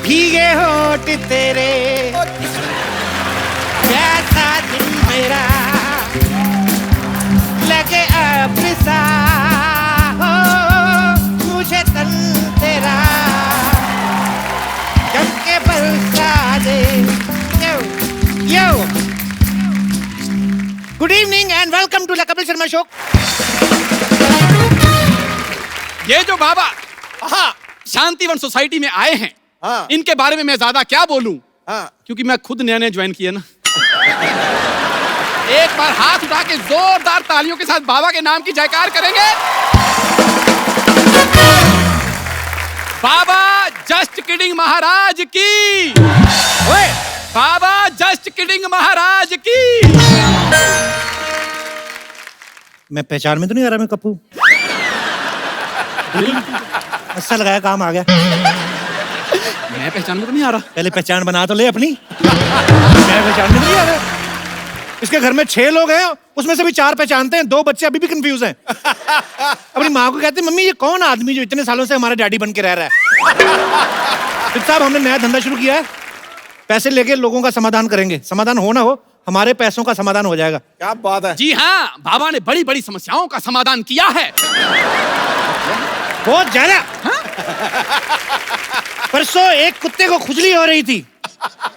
भीगे होठ तेरे, कैसा दिल मेरा लगे अब सा हो मुझे तन तेरा जम के बरसा दे। Yo good evening and welcome to the Kapil Sharma show. ये जो बाबा शांतिवन सोसाइटी में आए हैं, इनके बारे में मैं ज्यादा क्या बोलूं, क्योंकि मैं खुद नया ज्वाइन किया ना। एक बार हाथ उठा के जोरदार तालियों के साथ बाबा के नाम की जयकार करेंगे। बाबा जस्ट किडिंग महाराज की। ओए बाबा जस्ट किडिंग महाराज की। मैं पहचान में तो नहीं आ रहा मैं कप्पू? अच्छा लगाया, काम आ गया। मैं पहचान में तो नहीं आ रहा। पहले पहचान बना तो ले अपनी। मैं पहचान में तो नहीं आ रहा। इसके घर में 6 लोग हैं, उसमें से भी 4 पहचानते हैं, 2 बच्चे अभी भी कंफ्यूज हैं। अपनी माँ को कहते हैं मम्मी ये कौन आदमी जो इतने सालों से हमारा डैडी बन के रह रहा है। फिर साहब हमने नया धंधा शुरू किया है, पैसे लेके लोगों का समाधान करेंगे। समाधान हो ना हो, हमारे पैसों का समाधान हो जाएगा। क्या बात है। जी हाँ, बाबा ने बड़ी बड़ी समस्याओं का समाधान किया है। बहुत ज्यादा। परसों एक कुत्ते को खुजली हो रही थी,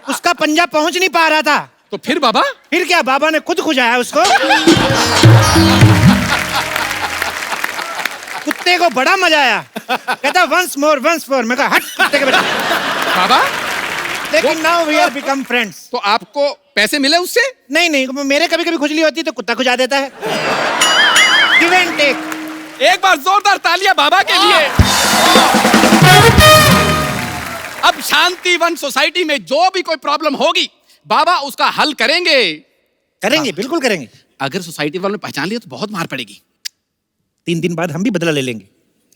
उसका पंजा पहुंच नहीं पा रहा था। तो फिर बाबा? फिर क्या, बाबा ने खुद खुजाया उसको। कुत्ते को बड़ा मजा आया, कहता वंस मोर। मैं कहा हट कुत्ते के बेटा। बाबा लेकिन now we are become friends. तो आपको पैसे मिले उससे? नहीं, मेरे कभी कभी खुजली होती है तो कुत्ता खुजा देता है। Give and take. एक बार जोरदार तालियां बाबा के लिए। अब शांतिवन सोसाइटी में जो भी कोई प्रॉब्लम होगी, बाबा उसका हल करेंगे। करेंगे, बिल्कुल करेंगे। अगर सोसाइटी वालों ने पहचान लिया तो बहुत मार पड़ेगी। 3 दिन बाद हम भी बदला ले लेंगे।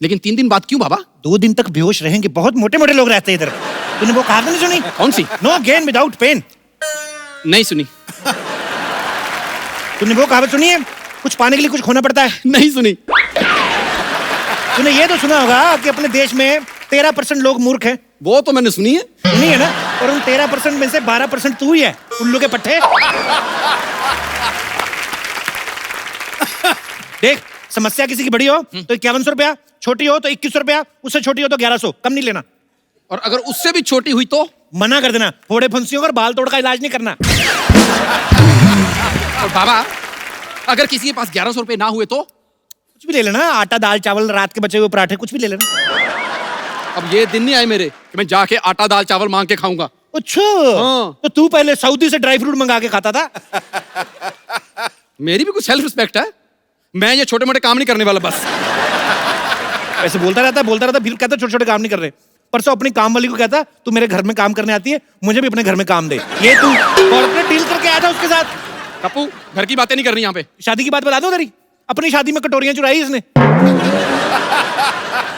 लेकिन 3 दिन बाद क्यों बाबा? 2 दिन तक बेहोश रहेंगे, बहुत मोटे मोटे लोग रहते हैं इधर। तूने वो कहावत नहीं सुनी? कौन सी? No gain without pain. नहीं सुनी। तूने वो कहावत सुनी है, कुछ पाने के लिए कुछ खोना पड़ता है? नहीं सुनी। तूने ये तो सुना होगा कि अपने देश में 13% लोग मूर्ख हैं। वो तो मैंने सुनी है। सुनी है ना? और उन 13% में से 12% तू ही है, उल्लू के पट्टे। देख, समस्या किसी की बड़ी हो तो 5100 रुपया, छोटी हो तो 2100 रुपया, उससे छोटी हो तो 1100, कम नहीं लेना। और अगर उससे भी छोटी हुई तो? मना कर देना, फोड़े फुंसियों और बाल तोड़ का इलाज नहीं करना। और बाबा अगर किसी के पास 1100 रुपए ना हुए तो? कुछ भी ले लेना, आटा दाल चावल, रात के बचे हुए पराठे, कुछ भी ले लेना। अब ये दिन नहीं आए मेरे कि मैं जाके आटा दाल चावल मांग के खाऊंगा। अच्छा, हाँ। तो तू पहले सऊदी से ड्राई फ्रूट मंगा के खाता था। मेरी भी कुछ सेल्फ रिस्पेक्ट है। मैं ये छोटे मोटे काम नहीं करने वाला बस। ऐसे बोलता रहता, फिर कहता छोटे छोटे काम नहीं कर रहे। परसों अपनी काम वाली को कहता तू मेरे घर में काम करने आती है, मुझे भी अपने घर में काम दे। ये तू कॉर्पोरेट डील करके आया था उसके साथ। कप्पू घर की बातें नहीं करनी यहाँ पे। शादी की बात बता दो तेरी। अपनी शादी में कटोरियां चुराई इसने।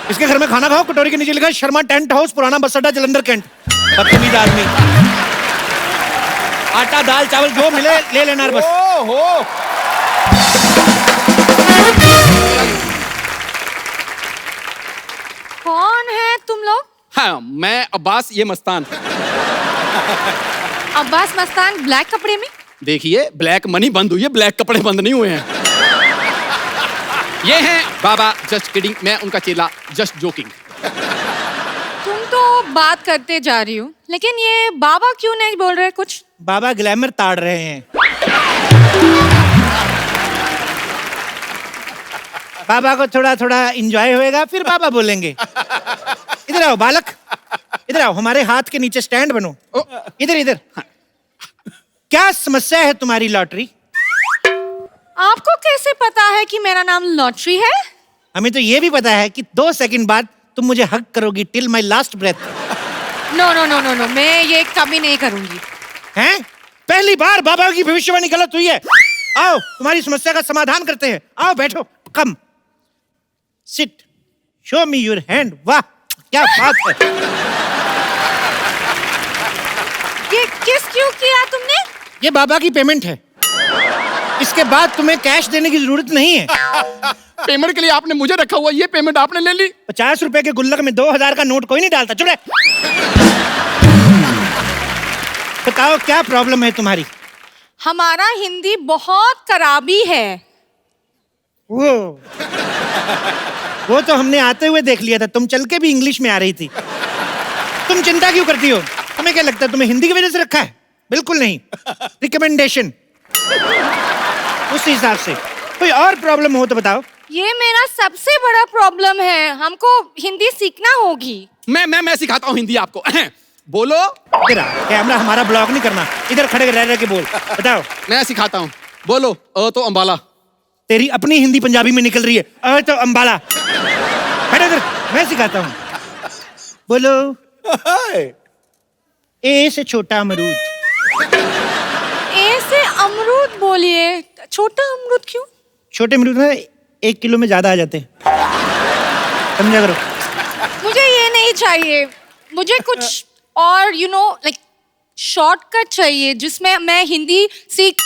इसके घर में खाना खाओ, कटोरी के नीचे लिखा है शर्मा टेंट हाउस, पुराना बस अड्डा, जलंधर कैंट। बदतमीज आदमी। आटा दाल चावल जो मिले ले लेना बस। कौन है तुम लोग? हाँ, मैं अब्बास, ये मस्तान। अब्बास मस्तान ब्लैक कपड़े में? देखिए ब्लैक मनी बंद हुई है, ब्लैक कपड़े बंद नहीं हुए हैं। ये हैं बाबा जस्ट किडिंग, मैं उनका चेला जस्ट जोकिंग। तुम तो बात करते जा रही हो, लेकिन ये बाबा क्यों नहीं बोल रहे कुछ? बाबा ग्लैमर ताड़ रहे हैं। बाबा को थोड़ा थोड़ा एंजॉय होएगा, फिर बाबा बोलेंगे। इधर आओ बालक, इधर आओ, हमारे हाथ के नीचे स्टैंड बनो। इधर इधर। क्या समस्या है तुम्हारी लॉटरी? आपको कैसे पता है कि मेरा नाम लॉटरी है? हमें तो ये भी पता है कि 2 सेकंड बाद तुम मुझे हग करोगी till my last breath. No no no no no, मैं ये कभी नहीं करूंगी। हैं? पहली बार बाबा की भविष्यवाणी गलत हुई है। आओ तुम्हारी समस्या का समाधान करते हैं। आओ बैठो, come sit, show me your hand. वाह क्या बात है। ये किस क्यों किया तुमने? ये बाबा की पेमेंट है। इसके बाद तुम्हें कैश देने की जरूरत नहीं है। पेमेंट के लिए आपने मुझे रखा हुआ, ये पेमेंट आपने ले ली। 50 रुपए के गुल्लक में 2000 का नोट कोई नहीं डालता। चुप रहे। बताओ क्या प्रॉब्लम है तुम्हारी? हमारा हिंदी बहुत खराबी है। वो तो हमने आते हुए देख लिया था, तुम चल के भी इंग्लिश में आ रही थी। तुम चिंता क्यों करती हो? तुम्हें क्या लगता है तुम्हें हिंदी की वजह से रखा है? बिल्कुल नहीं, रिकमेंडेशन उस हिसाब से। कोई और प्रॉब्लम हो तो बताओ। ये मेरा सबसे बड़ा प्रॉब्लम है, हमको हिंदी सीखना होगी। मैं सिखाता हूँ हिंदी आपको। बोलो। इधर आ, कैमरा हमारा ब्लॉक नहीं करना, इधर खड़े रह रह के बोल। बताओ। मैं सिखाता हूँ। बोलो। तो अंबाला। तेरी अपनी हिंदी पंजाबी में निकल रही है। तो अंबाला। खड़े इधर, मैं सिखाता हूँ। बोलो। ए से छोटा अमरूद। ए से अमरूद बोलिए। छोटा अमरूद क्यों? छोटे अमरूद ना 1 किलो में ज्यादा आ जाते हैं, समझा करो। मुझे ये नहीं चाहिए, मुझे कुछ और लाइक शॉर्टकट चाहिए जिसमें मैं हिंदी सीख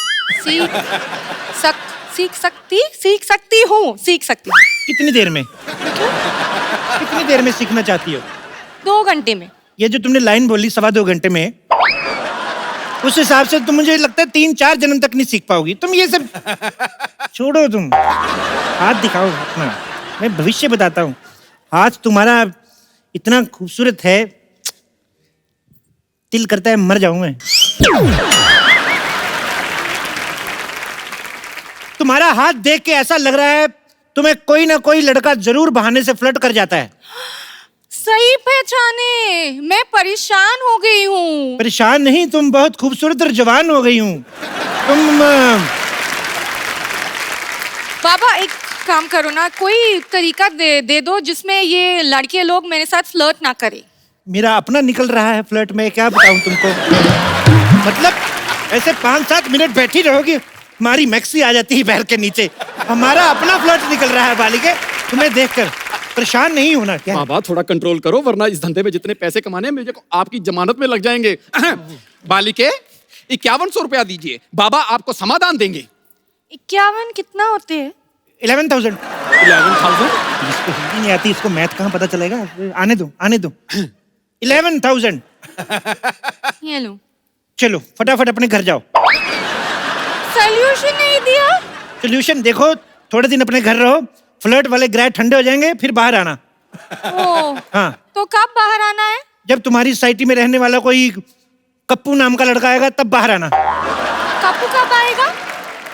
सकती हूँ। कितनी देर में? कितनी देर में सीखना चाहती हो? 2 घंटे में। ये जो तुमने लाइन बोली 2.25 घंटे में, उस हिसाब से तुम, मुझे लगता है 3-4 जन्म तक नहीं सीख पाओगी तुम। ये सब छोड़ो, तुम हाथ दिखाओ अपना। मैं भविष्य बताता हूँ। हाथ तुम्हारा इतना खूबसूरत है, दिल करता है मर जाऊं मैं। तुम्हारा हाथ देख के ऐसा लग रहा है तुम्हें कोई ना कोई लड़का जरूर बहाने से फ्लर्ट कर जाता है। सही पहचाने, मैं परेशान हो गई हूँ। परेशान नहीं, तुम बहुत खूबसूरत और जवान हो गई हूँ तुम। बाबा एक काम करो ना, कोई तरीका दे दो जिसमें ये लड़के लोग मेरे साथ फ्लर्ट ना करें। मेरा अपना निकल रहा है फ्लर्ट में, क्या बताऊं तुमको। मतलब ऐसे 5-7 मिनट बैठी रहोगी, हमारी मैक्सी आ जाती है पैर के नीचे। हमारा अपना फ्लर्ट निकल रहा है बालिके, तुम्हें देखकर परेशान नहीं होना क्या? बाबा थोड़ा कंट्रोल करो, वरना इस धंधे में जितने पैसे कमाने हैं मुझे आपकी जमानत में लग जाएंगे। बालिके 5100 रुपया दीजिए, बाबा आपको समाधान देंगे। 51 कितना होते हैं? 11,000। 11,000? जिसको हिंदी नहीं आती इसको मैथ कहाँ पता चलेगा? आने दो 11,000। ये लो। चलो फटाफट अपने घर जाओ। सॉल्यूशन नहीं दिया? सोल्यूशन देखो, थोड़े दिन अपने घर रहो, फ्लर्ट वाले ग्रह ठंडे हो जाएंगे, फिर बाहर आना। हाँ। तो कब बाहर आना है? जब तुम्हारी सोसाइटी में रहने वाला कोई कप्पू नाम का लड़का आएगा तब बाहर आना। कप्पू कब आएगा?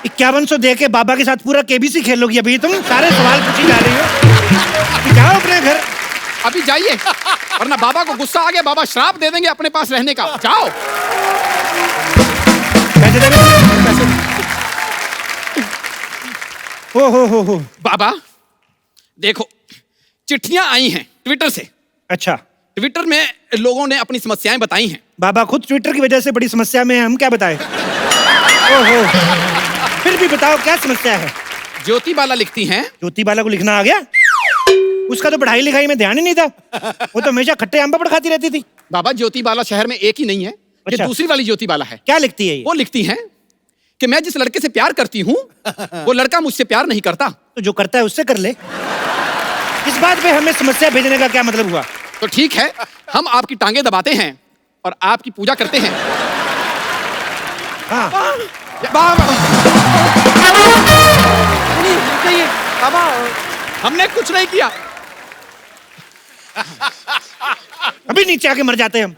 5100 दे के बाबा के साथ पूरा केबीसी खेलोगी। अभी तुम सारे सवाल पूछी जा रही हो। जाओ अपने घर। अभी जाइए, वरना बाबा को गुस्सा आ गया, बाबा श्राप दे देंगे अपने पास रहने का। जाओ। पैसे दे दो। हो। बाबा देखो, चिट्ठियां आई हैं ट्विटर से। अच्छा। ट्विटर में लोगों ने अपनी समस्याएं बताई हैं। बाबा खुद ट्विटर की वजह से बड़ी समस्या में है, हम क्या बताएं? ओहो, फिर भी बताओ क्या समस्या है? ज्योति बाला लिखती हैं। ज्योति बाला को लिखना आ गया? उसका तो पढ़ाई लिखाई में ध्यान ही नहीं था, वो तो हमेशा खट्टे आम पापड़ खाती रहती थी। बाबा ज्योति बाला शहर में एक ही नहीं है। अच्छा। ये दूसरी वाली ज्योति बाला है। क्या लिखती है ये? वो लिखती हैं कि मैं जिस लड़के से प्यार करती हूँ वो लड़का मुझसे प्यार नहीं करता। तो जो करता है उससे कर ले। इस बात पे हमें समस्या भेजने का क्या मतलब हुआ? तो ठीक है, हम आपकी टांगे दबाते हैं और आपकी पूजा करते हैं। हाँ। बाबा हमने कुछ नहीं किया। अभी नीचे आके मर जाते हैं हम।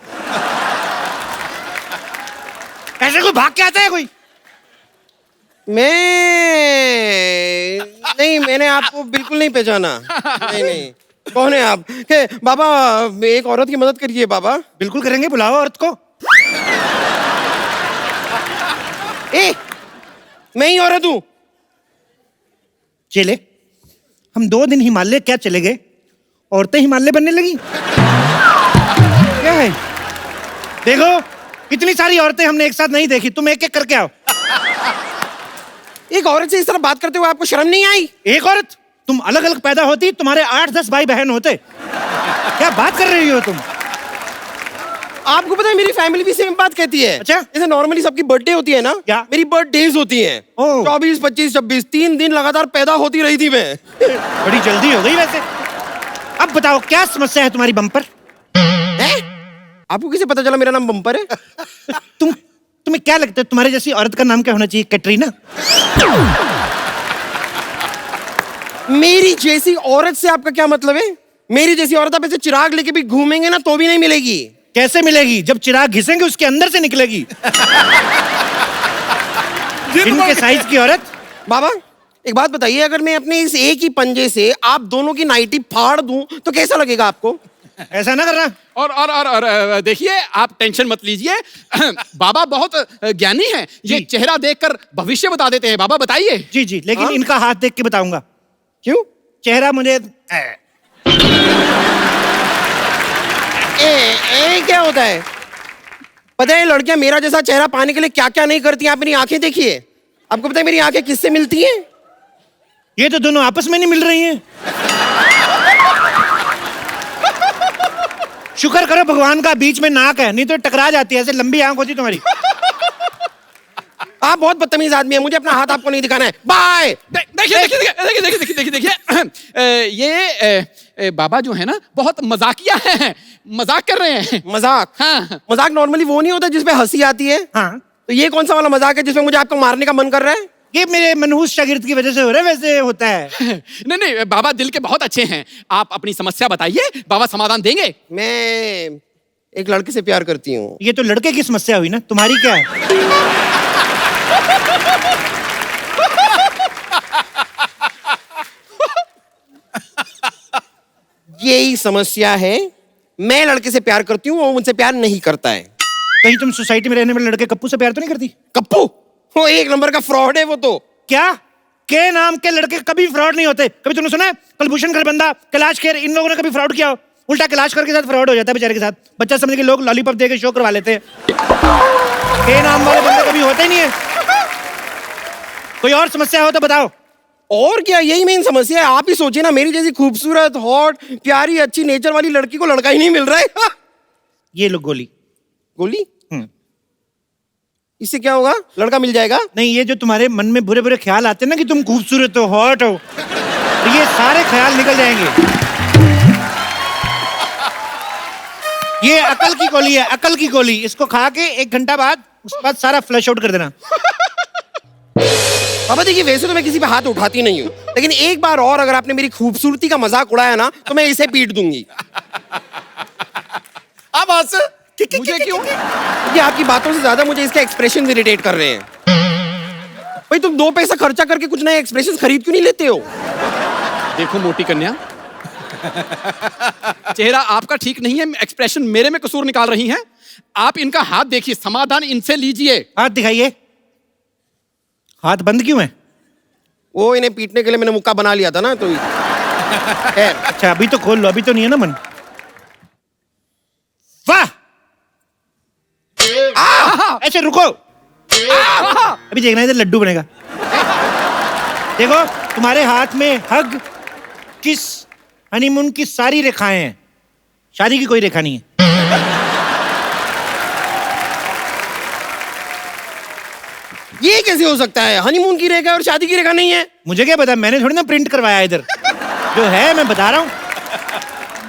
ऐसे कोई भाग के आता है कोई? नहीं, मैंने आपको बिल्कुल नहीं पहचाना। नहीं, कौन है आप? के बाबा एक औरत की मदद करिए बाबा। बिल्कुल करेंगे, बुलाओ औरत को। मैं ही औरत हूँ। चले, हम 2 दिन हिमालय क्या चले गए, औरतें हिमालय बनने लगी। क्या है? देखो इतनी सारी औरतें हमने एक साथ नहीं देखी, तुम एक एक करके आओ। एक औरत से इस तरह बात करते हुए आपको शर्म नहीं आई? एक औरत? तुम अलग अलग पैदा होती तुम्हारे 8-10 भाई बहन होते। क्या बात कर रही हो तुम? आपको पता है मेरी फैमिली भी सेम बात कहती है। अच्छा? जैसे नॉर्मली सबकी बर्थडे होती है ना, क्या? मेरी बर्थडेज होती हैं। ओह। 24, 25, 26 3 दिन लगातार पैदा होती रही थी मैं। बड़ी जल्दी हो गई वैसे। अब बताओ क्या समस्या है तुम्हारी बम्पर? हैं? आपको किसे पता चला मेरा नाम बम्पर है? तुम्हें क्या लगता है तुम्हारे जैसी औरत का नाम क्या होना चाहिए? कैटरीना? मेरी जैसी औरत से आपका क्या मतलब है? मेरी जैसी औरत आप ऐसे चिराग लेके भी घूमेंगे ना तो भी नहीं मिलेगी। कैसे मिलेगी? जब चिराग घिसेंगे उसके अंदर से निकलेगी। जिनके साइज की औरत। बाबा एक बात बताइए, अगर मैं अपने इस एक ही पंजे से आप दोनों की नाइटी फाड़ दूं तो कैसा लगेगा आपको? ऐसा ना करना। और देखिए, आप टेंशन मत लीजिए। बाबा बहुत ज्ञानी हैं। ये जी। चेहरा चेहरा देखकर भविष्य बता देते हैं। बाबा बताइए। जी जी, लेकिन हाँ? इनका हाथ देख के बताऊंगा। क्यों? चेहरा मुझे ए क्या होता है? पता है लड़कियां मेरा जैसा चेहरा पाने के लिए क्या क्या नहीं करती हैं। आप मेरी आंखें देखिए। आपको पता है मेरी आंखें किससे मिलती हैं? ये तो दोनों आपस में नहीं मिल रही हैं। शुक्र करो भगवान का बीच में नाक है, नहीं तो टकरा जाती है। ऐसे लंबी आंख होती तुम्हारी। आप बहुत बदतमीज आदमी हैं। मुझे अपना हाथ आपको नहीं दिखाना है। बाय। देखिए देखिए देखिए देखिए देखिए देखिए, ये बाबा जो है ना बहुत मजाकिया हैं। मजाक कर रहे हैं। मजाक? हाँ। मजाक नॉर्मली वो नहीं होता जिसमें हंसी आती है। हाँ, तो ये कौन सा वाला मजाक है जिसमें मुझे आपको मारने का मन कर रहा है? ये मेरे मनहूस शागिर्द की वजह से हो रहा है। वैसे होता है। नहीं नहीं, बाबा दिल के बहुत अच्छे हैं। आप अपनी समस्या बताइए, बाबा समाधान देंगे। मैं एक लड़के से प्यार करती हूँ। ये तो लड़के की समस्या हुई ना, तुम्हारी क्या है? यही समस्या है। मैं लड़के से प्यार करती हूँ, वो मुझसे प्यार नहीं करता है। कहीं तुम सोसाइटी में रहने वाले लड़के कप्पू से प्यार तो नहीं करती? कप्पू वो एक नंबर का फ्रॉड है वो तो। क्या? के नाम के लड़के कभी फ्रॉड नहीं होते। कभी तुमने सुना है कुलभूषण खरबंदा, कैलाश खेर, इन लोगों ने कभी फ्रॉड किया हो? उल्टा कैलाश खेर के साथ फ्रॉड हो जाता है बेचारे के साथ। बच्चा समझ के लोग लॉलीपॉप दे के शो करवा लेते हैं। के नाम वाले बंदे कभी होते ही नहीं है। कोई और समस्या हो तो बताओ। और क्या, यही मेन समस्या है। आप ही सोचिए ना, मेरी जैसी खूबसूरत, हॉट, प्यारी, अच्छी नेचर वाली लड़की को लड़का ही नहीं मिल रहा है। ये लो गोली। गोली? इससे क्या होगा? लड़का मिल जाएगा? नहीं, ये जो तुम्हारे मन में बुरे बुरे ख्याल आते हैं ना कि तुम खूबसूरत हो, हॉट हो, तो ये सारे ख्याल निकल जाएंगे। ये अकल की गोली है, अकल की गोली। इसको खा के 1 घंटा बाद उसके बाद सारा फ्लश आउट कर देना। बाबा देखिए, वैसे तो मैं किसी पे हाथ उठाती नहीं हूँ, लेकिन एक बार और अगर आपने मेरी खूबसूरती का मजाक उड़ाया ना तो मैं इसे पीट दूंगी। अब हंस मुझे क्यों? ये आपकी बातों से ज्यादा मुझे इसके एक्सप्रेशन इरिटेट कर रहे हैं। भाई तुम 2 पैसा खर्चा करके कुछ नए एक्सप्रेशन खरीद क्यों नहीं लेते हो? देखो मोटी कन्या, चेहरा आपका ठीक नहीं है, एक्सप्रेशन मेरे में कसूर निकाल रही हैं। आप इनका हाथ देखिए, समाधान इनसे लीजिए। हाथ दिखाइए। हाथ बंद क्यों है? वो इन्हें पीटने के लिए मैंने मुक्का बना लिया था ना, तो अच्छा अभी तो खोल लो, अभी तो नहीं है ना मन। वाह, ऐसे रुको। अभी देखना इधर लड्डू बनेगा। देखो तुम्हारे हाथ में हग, किस, हनीमून की सारी रेखाएं हैं। शादी की कोई रेखा नहीं है। ये कैसे हो सकता है? हनीमून की रेखा और शादी की रेखा नहीं है? मुझे क्या पता, मैंने थोड़ी ना प्रिंट करवाया इधर। जो है मैं बता रहा हूँ।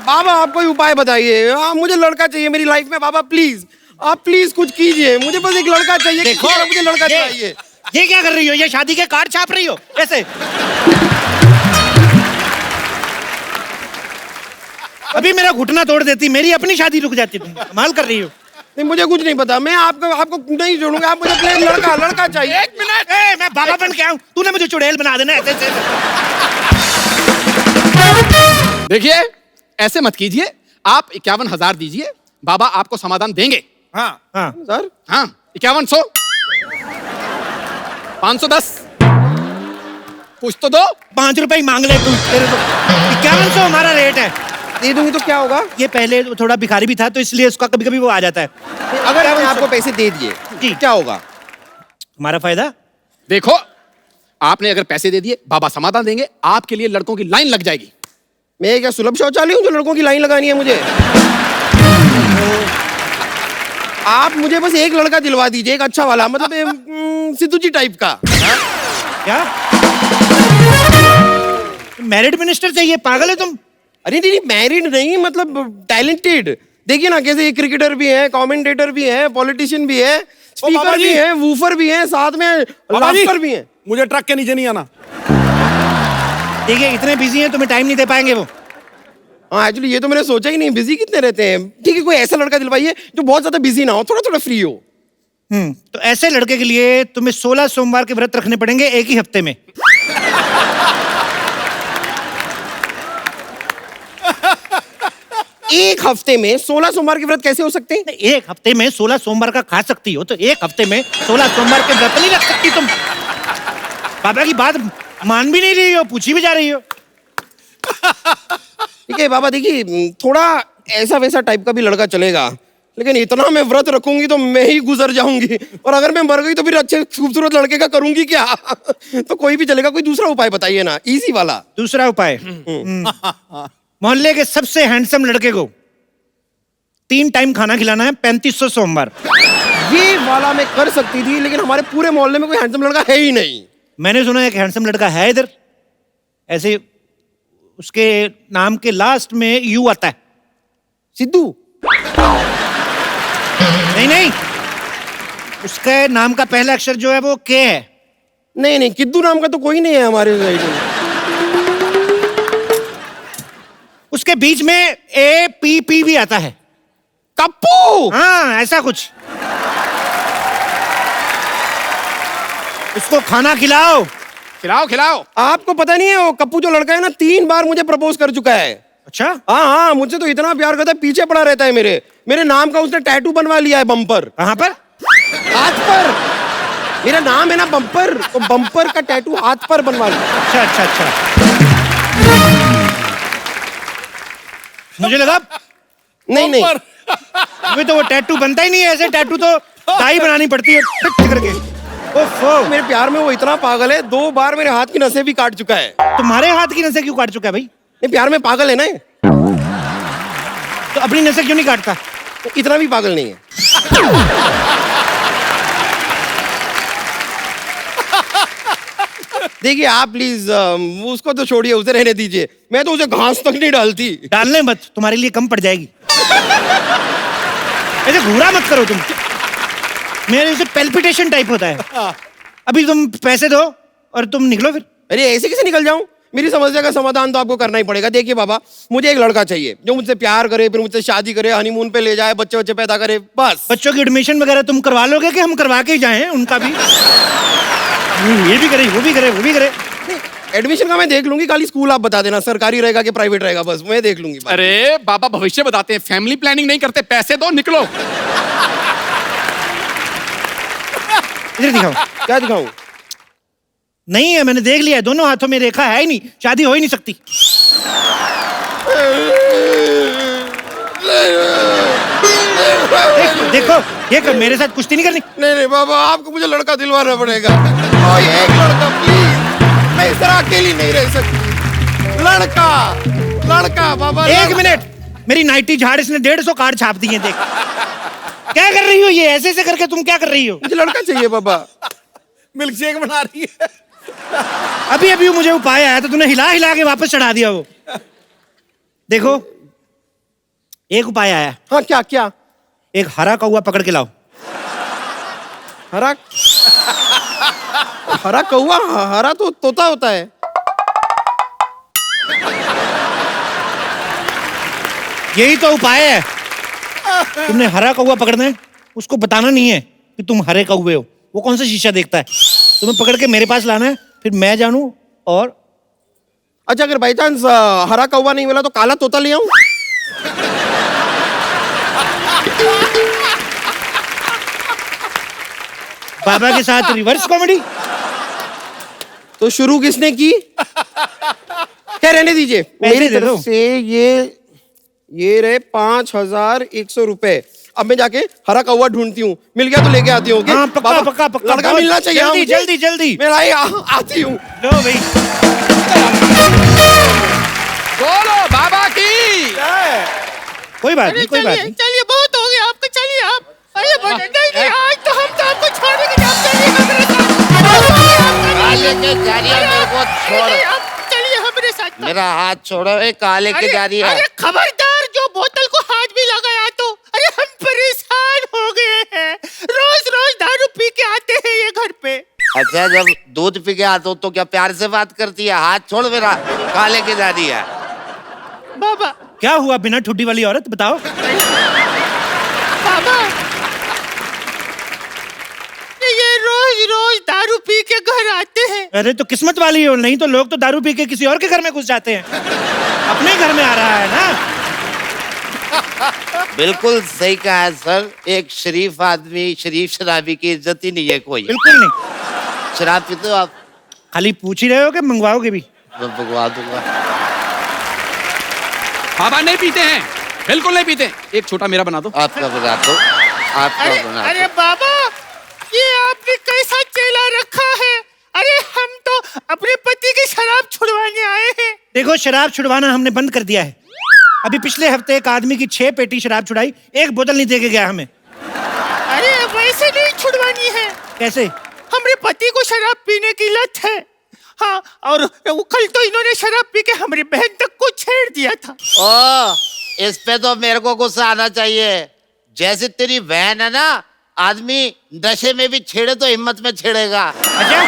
बाबा आप कोई उपाय बताइए। मुझे लड़का चाहिए मेरी लाइफ में। बाबा प्लीज, आप प्लीज कुछ कीजिए। मुझे बस एक लड़का चाहिए। देखो मुझे लड़का चाहिए। ये क्या कर रही हो? ये शादी के कार्ड छाप रही हो कैसे? अभी मेरा घुटना तोड़ देती, मेरी अपनी शादी रुक जाती। तुम कमाल कर रही हो। नहीं मुझे कुछ नहीं पता, मैं आपको नहीं छोड़ूंगा। आप मुझे प्लीज लड़का चाहिए। 1 मिनट। मैं बाबा बन के आऊं, तूने मुझे चुड़ैल बना देना ऐसे ऐसे। देखिए ऐसे मत कीजिए, आप 51,000 दीजिए, बाबा आपको समाधान देंगे। हाँ हाँ सर हाँ 5100, 510, कुछ तो दो। 5 रुपए ही मांग ले तू। तेरे को 5100 हमारा रेट है। दे दूंगी तो क्या होगा? ये पहले थोड़ा भिखारी भी था तो इसलिए उसका कभी कभी वो आ जाता है। अगर मैंने आपको पैसे दे दिए जी क्या होगा? हमारा फायदा। देखो आपने अगर पैसे दे दिए, बाबा समाधान देंगे, आपके लिए लड़कों की लाइन लग जाएगी। मैं क्या सुलभ शौचालय हूँ जो लड़कों की लाइन लगानी है मुझे? आप मुझे बस एक लड़का दिलवा दीजिए, एक अच्छा वाला, मतलब सिद्धू जी टाइप का। क्या मैरिड मिनिस्टर चाहिए? पागल है तुम? अरे नहीं, मैरिड नहीं, मतलब टैलेंटेड। देखिए ना कैसे क्रिकेटर भी है, कमेंटेटर भी है, पॉलिटिशियन भी है, बाबा स्पीकर जी। भी है, वूफर भी है, साथ में बाबा जी, लाफ्टर भी है। मुझे ट्रक के नीचे नहीं आना। देखिए इतने बिजी हैं, तुम्हें टाइम नहीं दे पाएंगे वो। हाँ एक्चुअली ये तो मैंने सोचा ही नहीं, बिजी कितने रहते हैं। ठीक है, कोई ऐसा लड़का दिलवाइए जो बहुत ज्यादा बिजी ना हो, थोड़ा थोड़ा फ्री हो। तो ऐसे लड़के के लिए तुम्हें 16 सोमवार के व्रत रखने पड़ेंगे एक ही हफ्ते में। एक हफ्ते में 16 सोमवार के व्रत कैसे हो सकते हैं? एक हफ्ते में 16 सोमवार का खा सकती हो, तो एक हफ्ते में 16 सोमवार के व्रत नहीं रख सकती तुम। बाबा की बात मान भी नहीं रही हो, पूछी भी जा रही हो। ठीक है बाबा, देखिए थोड़ा ऐसा वैसा टाइप का भी लड़का चलेगा, लेकिन इतना मैं व्रत रखूंगी तो मैं ही गुजर जाऊंगी, और अगर मैं मर गई तो फिर अच्छे खूबसूरत लड़के का करूंगी क्या? तो कोई भी चलेगा, कोई दूसरा उपाय बताइए ना, इजी वाला। दूसरा उपाय, मोहल्ले के सबसे हैंडसम लड़के को 3 टाइम खाना खिलाना है 3500 सोमवार। ये वाला मैं कर सकती थी, लेकिन हमारे पूरे मोहल्ले में कोई हैंडसम लड़का है ही नहीं। मैंने सुना है कि हैंडसम लड़का है इधर, ऐसे उसके नाम के लास्ट में यू आता है। सिद्धू? नहीं, उसके नाम का पहला अक्षर जो है वो के है। नहीं नहीं, किद्दू नाम का तो कोई नहीं है हमारे साइड में। उसके बीच में APP भी आता है। कप्पू? हाँ ऐसा कुछ। उसको खाना खिलाओ। खिलाओ खिलाओ। आपको पता नहीं है वो कप्पू जो लड़का है ना, 3 बार मुझे प्रपोज कर चुका है। अच्छा? हाँ हाँ, मुझसे तो इतना प्यार करता है, पीछे पड़ा रहता है मेरे नाम का उसने टैटू बनवा लिया है बम्पर। कहाँ पर? हाथ पर। मेरा नाम है ना बम्पर, तो बम्पर का टैटू हाथ पर बनवा लिया। अच्छा। मुझे लगा नहीं अभी तो वो टैटू बनता ही नहीं है, ऐसे टैटू तो टाई बनानी पड़ती है फिट करके। ओफो, मेरे प्यार में वो इतना पागल है, 2 बार मेरे हाथ की नसें भी काट चुका है। तुम्हारे हाथ की नसें क्यों काट चुका है भाई? ये प्यार में पागल है ना, तो अपनी नसें क्यों नहीं काटता? तो इतना भी पागल नहीं है। देखिए आप प्लीज उसको तो छोड़िए, उसे रहने दीजिए। मैं तो उसे घास तक नहीं डालती। डालने मत, तुम्हारे लिए कम पड़ जाएगी। ऐसे घूरा मत करो तुम, मेरे से पेल्पिटेशन टाइप होता है। अभी तुम पैसे दो और तुम निकलो फिर। अरे ऐसे कैसे निकल जाऊं? मेरी समस्या का समाधान तो आपको करना ही पड़ेगा। देखिए बाबा, मुझे एक लड़का चाहिए जो मुझसे प्यार करे, फिर मुझसे शादी करे, हनीमून पे ले जाए, बच्चे पैदा करे, बस। बच्चों की एडमिशन वगैरह तुम करवा लोगे कि हम करवा के ही जाएं उनका भी? ये भी करे, वो भी करे। एडमिशन का मैं देख लूंगी, खाली स्कूल आप बता देना, सरकारी रहेगा कि प्राइवेट रहेगा, बस मैं देख लूंगी। अरे बाबा भविष्य बताते हैं, फैमिली प्लानिंग नहीं करते। पैसे दो, निकलो। इधर दिखाओ। क्या दिखाऊं? नहीं है, मैंने देख लिया है, दोनों हाथों में रेखा है ही नहीं, शादी हो ही नहीं सकती। देखो ये कर, मेरे साथ कुश्ती नहीं करनी। नहीं बाबा, आपको मुझे लड़का दिलवाना पड़ेगा। कोई एक लड़का प्लीज, मैं इस तरह अकेली नहीं रह सकती। लड़का बाबा। एक मिनट, मेरी नाइटी झाड़, इसने 150 कार्ड छाप दिए। देख क्या कर रही हो, ये ऐसे करके तुम क्या कर रही हो? मुझे लड़का चाहिए बाबा। मिल्क शेक बना रही है। अभी मुझे उपाय आया तो तूने हिला के वापस चढ़ा दिया वो। देखो एक उपाय आया। हाँ क्या? एक हरा कौवा पकड़ के लाओ। हरा कौवा? हरा तो तोता होता है। यही तो उपाय है। तुमने हरा कौवा पकड़ना है, उसको बताना नहीं है कि तुम हरे कौवे हो। वो कौन सा शीशा देखता है? तुम्हें पकड़ के मेरे पास लाना है, फिर मैं जानू। और अच्छा, अगर बाई चांस हरा कौवा नहीं मिला तो काला तोता ले आऊं? बाबा के साथ रिवर्स कॉमेडी। तो शुरू किसने की? क्या रहने दीजिए, मेरी दे दो। तरफ से ये रहे 5100 रुपए। अब मैं जाके हरा कौवा ढूंढती हूँ, मिल गया तो लेके आती हूँ। हाँ, पक्का। लड़का मिलना चाहिए। जल्दी। मैं आती हूँ। लो भाई, बोलो बाबा की। कोई बात नहीं। चलिए बहुत हो गया आपका, चलिए आप। अरे छोड़ आप चलिए हमारे साथ। मेरा हाथ छोड़ो, ये कहाँ लेके जा रही है? अरे खबरदार, जो बोतल को हाथ भी लगाया तो, अरे हम परेशान हो गए हैं, रोज रोज दारू पी के आते हैं ये घर पे। अच्छा, जब दूध पी के आते हो तो क्या प्यार से बात करती है? हाथ छोड़ मेरा, कहाँ लेके जा रही है? बाबा क्या हुआ बिना ठुड्डी वाली औरत, बताओ। बाबा, ये रोज रोज दारू पी के घर आते हैं। अरे तो किस्मत वाली हो, नहीं तो लोग तो दारू पी के किसी और के घर में घुस जाते हैं। अपने घर में आ रहा है ना। बिल्कुल सही कहा है सर, एक शरीफ आदमी शरीफ शराबी की इज्जत ही नहीं है कोई। बिल्कुल नहीं। शराब पीते हो आप? खाली पूछ ही रहे हो कि मंगवाओगे भी? मैं भगवा दूंगा। बाबा नहीं पीते हैं, बिल्कुल नहीं पीते। एक छोटा मेरा बना दो। आपका बना दो, आपका अरे बना अरे दो। बाबा, ये आपने कैसा चेला रखा है? अरे हम तो अपने पति की शराब छुड़वाने आए हैं। देखो, शराब छुड़वाना हमने बंद कर दिया है। अभी पिछले हफ्ते एक आदमी की 6 पेटी शराब छुड़ाई, एक बोतल नहीं दे के गया हमें। अरे वैसे नहीं छुड़वानी है। कैसे? हमारे पति को शराब पीने की लत है। हाँ, और वो कल तो इन्होंने शराब पी के हमारी बहन तक को छेड़ दिया था। ओ, इस पे तो मेरे को गुस्सा आना चाहिए। जैसे तेरी बहन है ना, आदमी नशे में भी छेड़े तो हिम्मत में छेड़ेगा। अच्छा,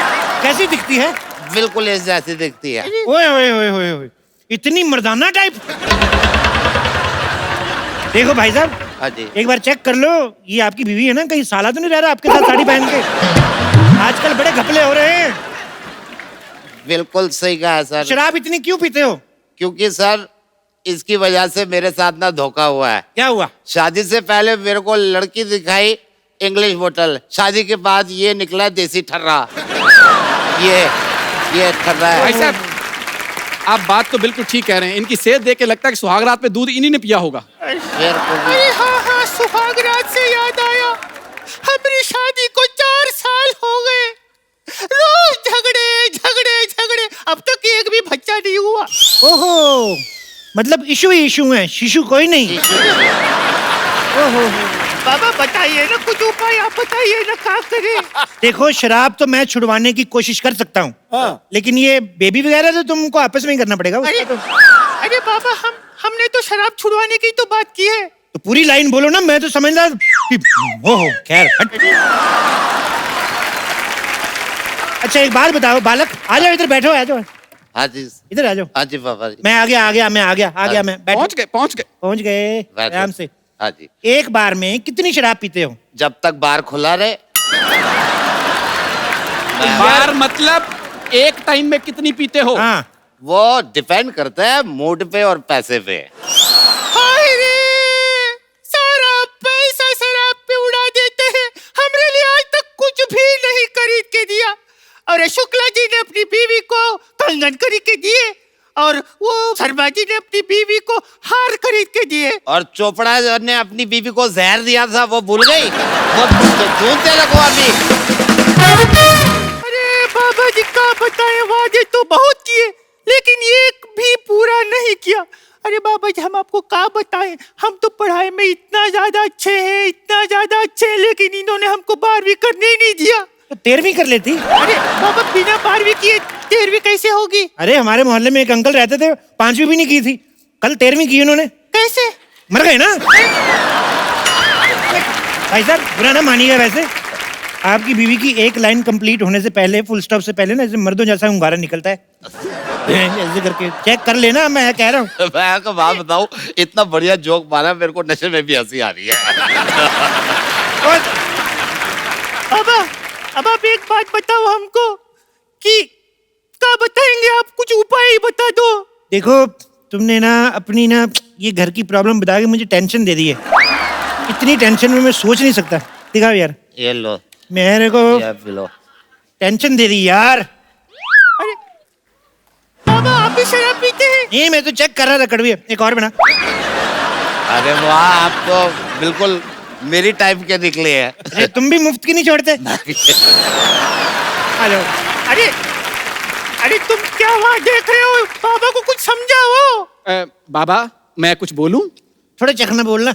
कैसी दिखती है? बिल्कुल इस जैसी दिखती है। ओए ओए ओए ओए ओए, इतनी मर्दाना टाइप। देखो भाई साहब, हाँ जी। एक बार चेक कर लो, ये आपकी बीवी है ना? कहीं साला तो नहीं रह रहा आपके साथ साड़ी पहन के? आजकल बड़े घपले हो रहे हैं। बिल्कुल सही कहा है सर। शराब इतनी क्यों पीते हो? क्योंकि सर, इसकी वजह से मेरे साथ ना धोखा हुआ है। क्या हुआ? शादी से पहले मेरे को लड़की दिखाई इंग्लिश बोतल, शादी के बाद ये निकला देसी ठर्रा। ये ठर्रा है। भाई साहब, आप बात तो बिल्कुल ठीक कह रहे हैं। इनकी सेहत देख के लगता है कि सुहागरात में दूध इन्हीं ने पिया होगा। अरे हाँ हाँ, सुहागरात से याद आया, हमारी शादी को 4 साल हो गए। रोज झगड़े झगड़े झगड़े, अब तक एक भी बच्चा नहीं हुआ। ओहो, मतलब इशू ही इशू है, शिशु कोई नहीं। ओहो, बाबा बताइए ना कुछ उपाय, आप बताइए ना, क्या करें? देखो, शराब तो मैं छुड़वाने की कोशिश कर सकता हूँ, लेकिन ये बेबी वगैरह तो तुमको आपस में ही करना पड़ेगा। अरे अरे बाबा, हमने तो शराब छुड़वाने की तो बात की है। तो पूरी लाइन बोलो ना, मैं तो समझ रहा। ओहो, खैर हट। अच्छा एक बात बताओ बालक, आ जाओ इधर, बैठो, आ जाओ हाँ जी, इधर, आ जाओ। हाँ जी पापा जी। मैं आ गया, मैं बैठो। पहुंच गए। बैठो। आराम से। हाँ जी। एक बार में कितनी शराब पीते हो? जब तक बार खुला रहे। बार मतलब एक टाइम में कितनी पीते हो? हाँ, वो डिपेंड करता है मूड पे और पैसे पे। हाय रे, सारा पैसा शराब पे उड़ा देते हैं। हमरे लिए आज तक कुछ भी नहीं खरीद के दिया। और शुक्ला जी ने अपनी बीवी को कंगन खरीद के दिए, और वो शर्मा जी ने अपनी बीवी को हार खरीद के दिए। और चोपड़ा ने अपनी बीवी को जहर दिया था, वो भूल गई? वो ढूंढते लगो अभी। अरे बाबा जी, का बताएं, वादे तो बहुत किए लेकिन एक भी पूरा नहीं किया। अरे बाबा जी, हम आपको क्या बताएं, हम तो पढ़ाई में इतना ज्यादा अच्छे हैं, इतना ज्यादा अच्छे हैं, लेकिन इन्होंने हमको 12वीं करने ही नहीं दिया। तो 13वीं कर लेती। अरे बाबा, बिना 12वीं किए 13वीं कैसे होगी? अरे हमारे मोहल्ले में एक अंकल रहते थे, 5वीं भी नहीं की थी, कल 13वीं की उन्होंने। कैसे? मर गए ना। भाई साहब, बुरा ना मानिएगा, वैसे आपकी बीवी की एक लाइन कंप्लीट होने से पहले, फुल स्टॉप से पहले ना, ऐसे मर्दों जैसा hunगारा निकलता है। ऐसे करके चेक कर लेना, मैं कह रहा हूँ। मैं आपको बात बताऊं, इतना बढ़िया जोक मारा, मेरे को नशे में भी हंसी आ रही है। बाबा, अब आप एक बात बताओ हमको कि क्या बताएंगे आप? कुछ उपाय ही बता दो। देखो, तुमने ना अपनी ना ये घर की प्रॉब्लम बता के मुझे टेंशन दे दी है। इतनी टेंशन में मैं सोच नहीं सकता। दिखाओ यार, ये लो, मेरे को ये पी लो। टेंशन दे दी यार। अरे बाबा, आप भी शराब पीते हैं? नहीं, मैं तो चेक कर रहा था। कड़वी है, एक और बना। अरे वाह, आप तो बिल्कुल मेरी टाइप के निकले हैं। अरे तुम भी मुफ्त की नहीं छोड़ते। आ जाओ। अरे अरे, तुम क्या वहाँ देख रहे हो? बाबा को कुछ समझाओ। बाबा, मैं कुछ बोलूं? थोड़ा चखना बोलना।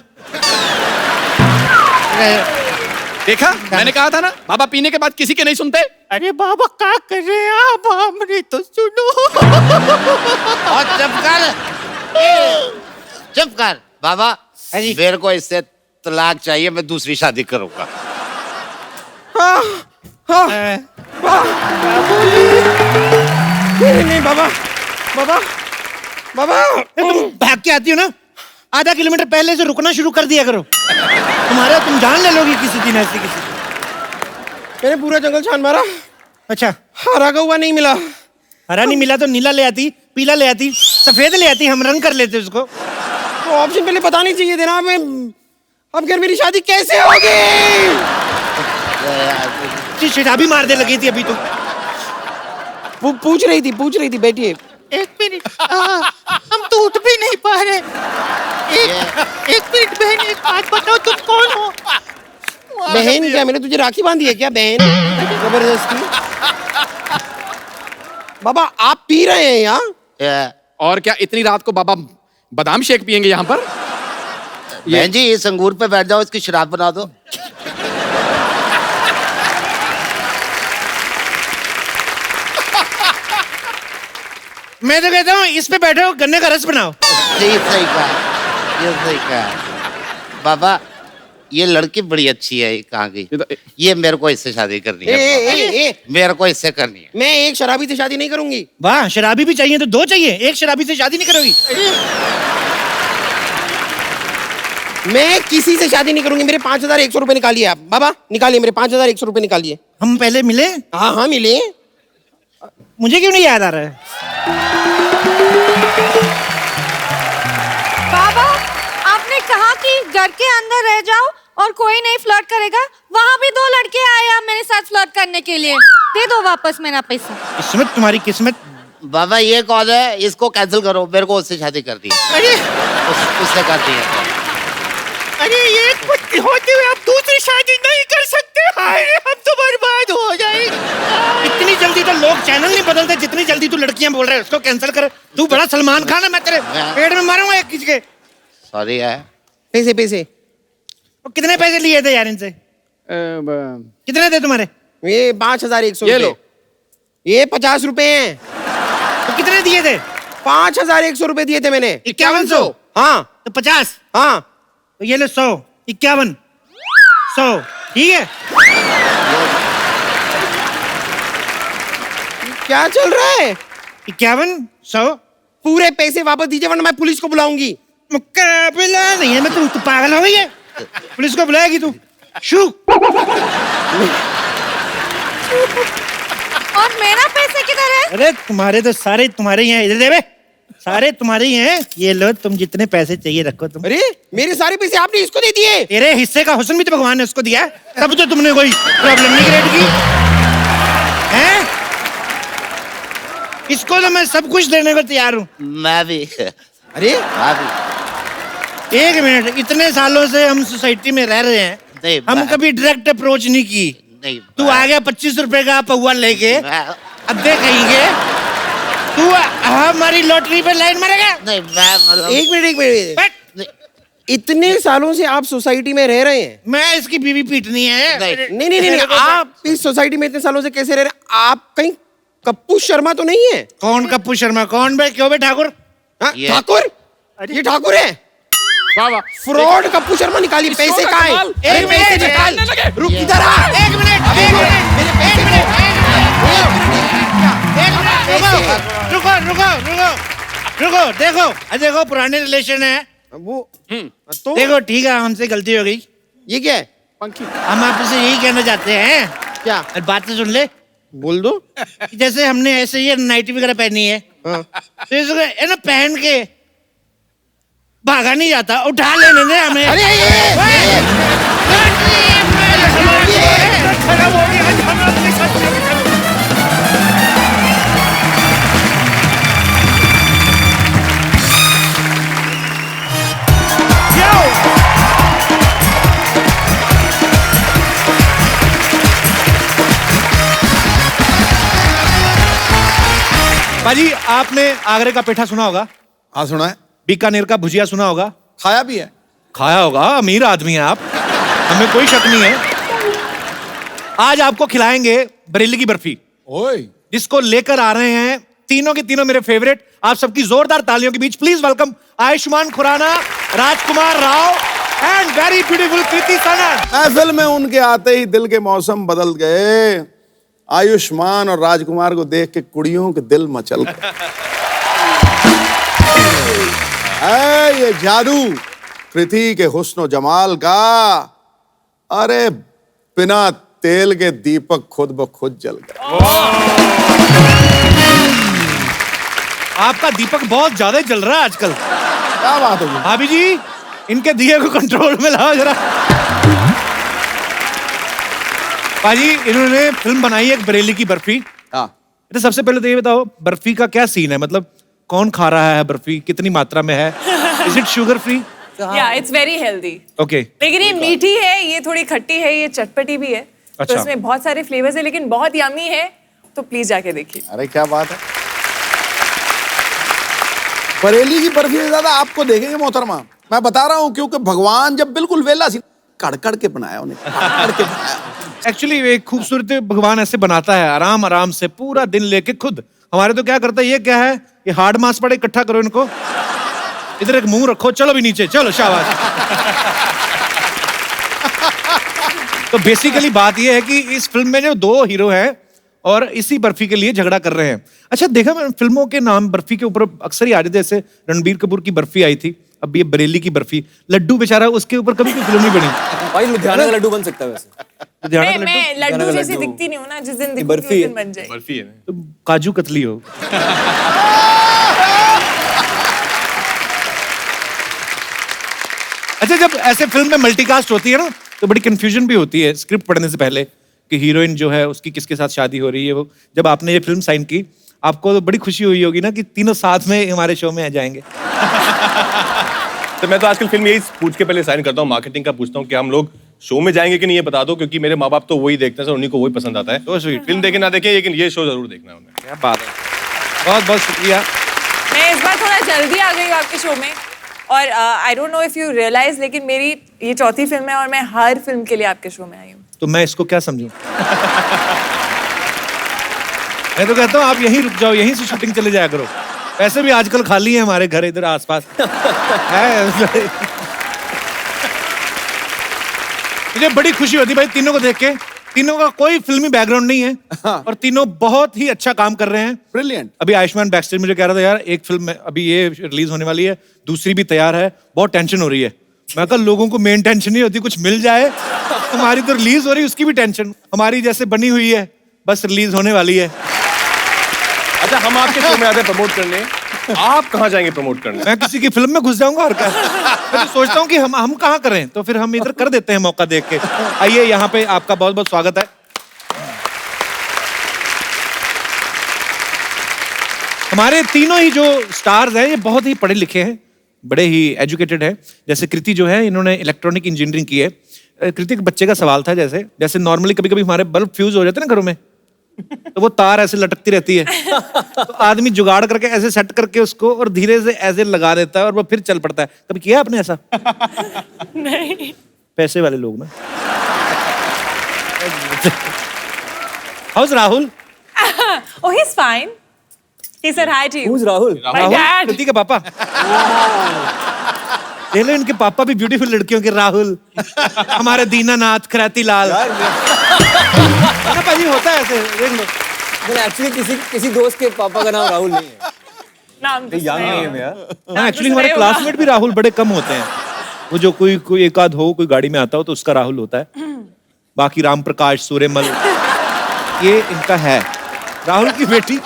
देखा, मैंने कहा था ना, बाबा पीने के बाद किसी के नहीं सुनते। अरे बाबा क्या कर रहे हैं आप? हमने तो सुनो। और चुप कर बाबा, मेरे को इससे तलाक चाहिए, मैं दूसरी शादी करूंगा। हाँ, हाँ, नहीं बाबा, बाबा, बाबा। तुम भाग के आती हो ना, आधा किलोमीटर पहले से रुकना शुरू कर दिया करो। तुम जान ले लोगी किसी दिन ऐसी किसी। मैंने पूरा जंगल छान मारा। अच्छा, हरा का हुआ नहीं मिला। हरा नहीं मिला तो नीला ले आती, पीला ले आती, सफेद ले आती, हम रंग कर लेते उसको। तो ऑप्शन पहले बतानी चाहिए थे ना। मैं अब फिर मेरी शादी कैसे होगी? शराबी मार दे लगी थी अभी तो। पूछ रही थी बैठिए। एक मिनट, हम तो उठ भी नहीं पा रहे। एक मिनट बहन, एक बात बताओ, तुम कौन हो? बहन क्या, मैंने तुझे राखी बांधी है क्या बहन? जबरदस्ती। बाबा आप पी रहे हैं यहाँ? और क्या इतनी रात को बाबा बादाम शेक पियेंगे यहाँ पर? बहन जी इस अंगूर पे बैठ जाओ, इसकी शराब बना दो। मैं तो कहता हूँ इस पे बैठो, गन्ने का रस बनाओ। ये सही कहा। बाबा ये लड़की बड़ी अच्छी है, कहाँ गई? ये मेरे को इससे शादी करनी है। मेरे को इससे करनी है। मैं एक शराबी से शादी नहीं करूंगी। वाह, शराबी भी चाहिए तो दो चाहिए, एक शराबी से शादी नहीं करोगी? मैं किसी से शादी नहीं करूंगी। मेरे 5,100 रुपए निकालिए आप। बाबा निकालिए, मेरे 5,100 रुपए निकालिए। हम पहले मिले? हाँ मिले। मुझे क्यों नहीं याद आ रहा है? बाबा, आपने कहा कि घर के अंदर रह जाओ और कोई नहीं फ्लर्ट करेगा। वहाँ भी 2 लड़के आए हैं मेरे साथ फ्लर्ट करने के लिए। दे दो वापस मेरा पैसा। किस्मत, तुम्हारी किस्मत। बाबा ये कौन है? इसको कैंसिल करो, मेरे को उससे शादी करनी है। अरे उससे करनी है। अरे एक पत्नी होते हुए आप दूसरी शादी नहीं कर सकते। अरे हम तो बर्बाद हो जाएंगे। इतनी जल्दी तो लोग चैनल नहीं बदलते जितनी जल्दी तू लड़कियां बोल रहे हैं उसको कैंसिल कर। तू बड़ा सलमान खान है, मैं तेरे पेट में मारूंगा एक किसी के। सॉरी है। पैसे तो कितने पैसे लिए थे यार इनसे? कितने थे तुम्हारे? ये 5,100 ये लो। ये 50 रुपए हैं। तो कितने दिए थे? 5,100 रुपए दिए थे मैंने। 5100? हाँ तो 50? हाँ। तो ये लो 100, 51, 100, ठीक है? क्या चल रहा है? 51, 100। पूरे पैसे वापस दीजिए वरना मैं पुलिस को बुलाऊंगी। मुकाबला नहीं है। मैं तू पागल हो गई है? पुलिस को बुलाएगी तू? शू। और मेरा पैसे किधर है? अरे तुम्हारे तो सारे तुम्हारे ही हैं। इधर दे बे, सारे तुम्हारे ही हैं। ये लो, तुम जितने पैसे चाहिए रखो तुम। अरे मेरे सारे पैसे आपने इसको दे दिए? तेरे हिस्से का हुस्न भी तो भगवान ने उसको दिया है, तब तो तुमने कोई प्रॉब्लम नहीं क्रिएट की हैं? इसको तो मैं सब कुछ देने को तैयार हूँ। मैं भी। अरे एक मिनट, इतने सालों से हम सोसाइटी में रह रहे हैं, नहीं, हम कभी डायरेक्ट अप्रोच नहीं की। नहीं, तू आ गया 25 रुपए का पौवा लेके, अब देख कहेंगे तू हमारी लॉटरी पे लाइन मारेगा? नहीं मैं मतलब एक मिनट। बट इतने सालों से आप सोसाइटी में रह रहे हैं? मैं इसकी बीवी पीटनी है। नहीं। आप इस सोसाइटी में इतने सालों से कैसे रह रहे हैं? आप कहीं कप्पू शर्मा तो नहीं है? कौन कप्पू शर्मा? कौन बे? क्यों बे ठाकुर? हाँ, ये- ठाकुर? ये ठाकुर है? बाबा फ्रॉड कप्पू शर्मा निकालिए। इसको पैसे का कहाँ कमाल। है? एक पैसे मिनट, निकाल। करने लगे। रुक इधर आ। एक मिनट, रुको। देखो पुराने रिलेशन है। वो तो देखो ठीक है, हमसे गलती हो गई। ये क्या है? पंखी हम आपसे यही कहना चाहते हैं, क्या? और बात तो सुन ले। बोल दो। जैसे हमने ऐसे ये नाइटी वगैरह पहनी है, हाँ। तो इसको है ना पहन के भागा नहीं जाता, उठा लेने दे हमें। अरे बाजी, आपने आगरे का पेठा सुना होगा, हाँ सुना है, बीकानेर का भुजिया सुना होगा, खाया भी है। खाया होगा। अमीर आदमी है आप, हमें कोई शक नहीं है। आज आपको खिलाएंगे बरेली की बर्फी, ओए जिसको लेकर आ रहे हैं तीनों के तीनों मेरे फेवरेट। आप सबकी जोरदार तालियों के बीच please welcome Ayushmann Khurrana, Rajkummar Rao and very beautiful Kriti Sanon. महफिल में उनके आते ही दिल के मौसम बदल गए। आयुष्मान और राजकुमार को देख के कुड़ियों के दिल मचल गए। ऐ ये जादू कृति के हुस्न जमाल का, अरे बिना तेल के दीपक खुद ब खुद जल गए। आपका दीपक बहुत ज्यादा जल रहा है आजकल। क्या बात होगी भाभी जी, इनके दिए को कंट्रोल में लाओ जरा। भाजी, इन्होंने फिल्म बनाई है एक बरेली की बर्फी। हाँ। तो सबसे पहले तो ये बताओ, बर्फी का क्या सीन है? मतलब कौन खा रहा है बर्फी, कितनी मात्रा में है? Is it sugar free? या इट्स वेरी हेल्दी। ओके। लेकिन ये मीठी है, ये थोड़ी खट्टी है, ये चटपटी भी है। अच्छा। तो इसमें बहुत सारे फ्लेवर्स है, लेकिन बहुत यमी है। तो प्लीज जाके देखिए। अरे क्या बात है। बरेली की बर्फी से ज्यादा आपको देखेंगे मोहतरमा। मैं बता रहा हूँ, क्योंकि भगवान जब बिल्कुल वेला सी कड़कड़ के बनाया उन्हें, कड़कड़ के बनाया। एक्चुअली एक खूबसूरत भगवान ऐसे बनाता है, आराम आराम से पूरा दिन लेके खुद। हमारे तो क्या करता है, ये क्या है, ये हार्ड मास पड़े, इकट्ठा करो इनको, इधर एक मुंह रखो, चलो भी नीचे, चलो शाबाश। तो बेसिकली बात ये है कि इस फिल्म में जो दो हीरो हैं और इसी बर्फी के लिए झगड़ा कर रहे हैं। अच्छा, देखा मैंने फिल्मों के नाम बर्फी के ऊपर अक्सर ही आ जाते, जैसे रणबीर कपूर की बर्फी आई थी, अब ये बरेली की बर्फी। लड्डू बेचारा, उसके ऊपर कभी कोई फिल्म नहीं बनी। भाई लुधियाना का लड्डू बन सकता है वैसे। लुधियाना का मैं लड्डू लड्डू जैसी दिखती नहीं हूँ ना, जिस दिन दिखूंगी बर्फी उस दिन बन जाएगी। बर्फी है। तो काजू कतली हो। अच्छा, जब ऐसे फिल्म में मल्टीकास्ट होती है ना, तो बड़ी कंफ्यूजन भी होती है स्क्रिप्ट पढ़ने से पहले कि हीरोइन जो है उसकी किसके साथ शादी हो रही है। वो जब आपने ये फिल्म साइन की, आपको तो बड़ी खुशी हुई होगी ना कि तीनों साथ में हमारे शो में आ जाएंगे। तो मैं तो आजकल फिल्म यही पूछ के पहले साइन करता हूँ, मार्केटिंग का पूछता हूँ कि हम लोग शो में जाएंगे कि नहीं, ये बता दो, क्योंकि मेरे माँ बाप तो वही देखते हैं सर, उन्हीं को वही पसंद आता है। तो स्वीट। फिल्म देखे ना देखें, लेकिन ये शो जरूर देखना है उन्हें। क्या बात है, बहुत बहुत शुक्रिया। मैं इस बार थोड़ा जल्दी आ गई हूँ आपके शो में, और I don't know if you realize, लेकिन मेरी ये चौथी फिल्म है और मैं हर फिल्म के लिए आपके शो में आई हूँ। तो मैं इसको क्या समझूं? मैं तो कहता हूँ आप यहीं रुक जाओ, यहीं से शूटिंग चले जाया करो। वैसे भी आजकल खाली है हमारे घर इधर आसपास है। मुझे बड़ी खुशी होती भाई तीनों को देख के। तीनों का कोई फिल्मी बैकग्राउंड नहीं है और तीनों बहुत ही अच्छा काम कर रहे हैं। ब्रिलियंट। अभी आयुष्मान बैकस्टेज मुझे कह रहा था, यार एक फिल्म अभी ये रिलीज होने वाली है, दूसरी भी तैयार है, बहुत टेंशन हो रही है। मैं कहा लोगों को मेन टेंशन नहीं होती, कुछ मिल जाए। हमारी तो रिलीज हो रही है, उसकी भी टेंशन। हमारी जैसे बनी हुई है, बस रिलीज होने वाली है। अच्छा, हम आपके शो में आते हैं प्रमोट करने, आप कहाँ जाएंगे प्रमोट करने? मैं किसी की फिल्म में घुस जाऊंगा और क्या। मैं तो सोचता हूँ कि हम कहाँ करें, तो फिर हम इधर कर देते हैं मौका देख के। आइए, यहाँ पे आपका बहुत बहुत स्वागत है। हमारे तीनों ही जो स्टार्स हैं, ये बहुत ही पढ़े लिखे हैं, बड़े ही एजुकेटेड हैं। जैसे कृति जो है, इन्होंने इलेक्ट्रॉनिक इंजीनियरिंग की है। कृति, एक बच्चे का सवाल था, जैसे नॉर्मली कभी कभी हमारे बल्ब फ्यूज हो जाते हैं ना घरों में, तो वो तार ऐसे लटकती रहती है, तो आदमी जुगाड़ करके ऐसे सेट करके उसको और धीरे से ऐसे लगा देता है और वो फिर चल पड़ता है। कभी किया आपने ऐसा? नहीं। पैसे वाले लोग ना। House Rahul? Oh, he's fine. He said hi to you. Who's Rahul? My dad. कृति के पापा। देख लो, इनके पापा भी ब्यूटीफुल लड़कियों के, राहुल, हमारे दीनानाथ, खराती लाल। ना पाजी, होता है ऐसे, देख लो। एक्चुअली किसी दोस्त के पापा का नाम राहुल नहीं है। नाम तो यंग सही नेम है यार। एक्चुअली हमारे सही क्लासमेट भी राहुल बड़े कम होते हैं। वो जो कोई एक आध हो, कोई गाड़ी में आता हो तो उसका राहुल होता है। बाकी राम प्रकाश, सूर्यमल, ये इनका है। राहुल की बेटी।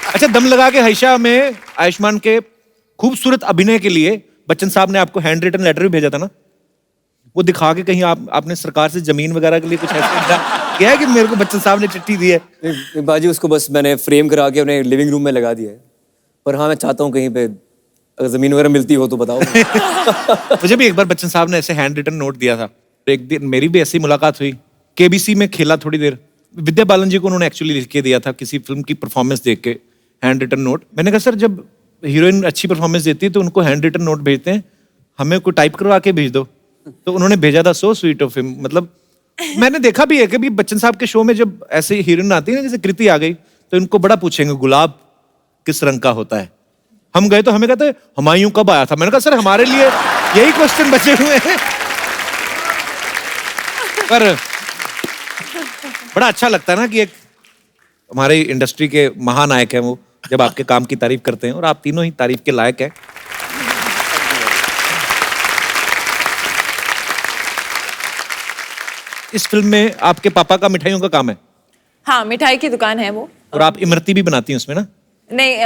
अच्छा, दम लगा के हईशा में आयुष्मान के खूबसूरत अभिनय के लिए बच्चन साहब ने आपको हैंड रिटन लेटर भी भेजा था ना, वो दिखा के कहीं आपने सरकार से जमीन वगैरह के लिए कुछ ऐसा किया है कि मेरे को बच्चन साहब ने चिट्ठी दी है? बाजी, उसको बस मैंने फ्रेम करा के अपने लिविंग रूम में लगा दिया है। पर हाँ, मैं चाहता हूँ कहीं पे अगर जमीन वगैरह मिलती हो तो बताओ। मुझे भी एक बार बच्चन साहब ने ऐसे हैंड रिटन नोट दिया था। एक दिन मेरी भी ऐसी मुलाकात हुई, केबीसी में खेला थोड़ी देर। विद्या बालन जी को उन्होंने एक्चुअली लिख के दिया था किसी फिल्म की परफॉर्मेंस देख के, हैंड रिटन नोट। मैंने कहा सर, जब हीरोइन अच्छी परफॉर्मेंस देती है तो उनको हैंड रिटन नोट भेजते हैं, हमें कोई टाइप करवा के भेज दो। तो उन्होंने भेजा था सो स्वीट ऑफ हिम। मतलब मैंने देखा भी है कि भी बच्चन साहब के शो में जब ऐसे हीरोइन आती है ना, जैसे कृति आ गई, तो इनको बड़ा पूछेंगे गुलाब किस रंग का होता है। हम गए तो हमें कहते हुमायूं कब आया था। मैंने कहा सर हमारे लिए यही क्वेश्चन बचे हुए हैं। पर बड़ा अच्छा लगता है ना कि एक हमारे इंडस्ट्री के महानायक हैं वो, जब आपके काम की तारीफ करते हैं, और आप तीनों ही तारीफ के लायक हैं। इस फिल्म में आपके पापा का मिठाइयों का काम है। हाँ, मिठाई की दुकान है वो। और आप इमरती भी बनाती हैं उसमें ना? नहीं,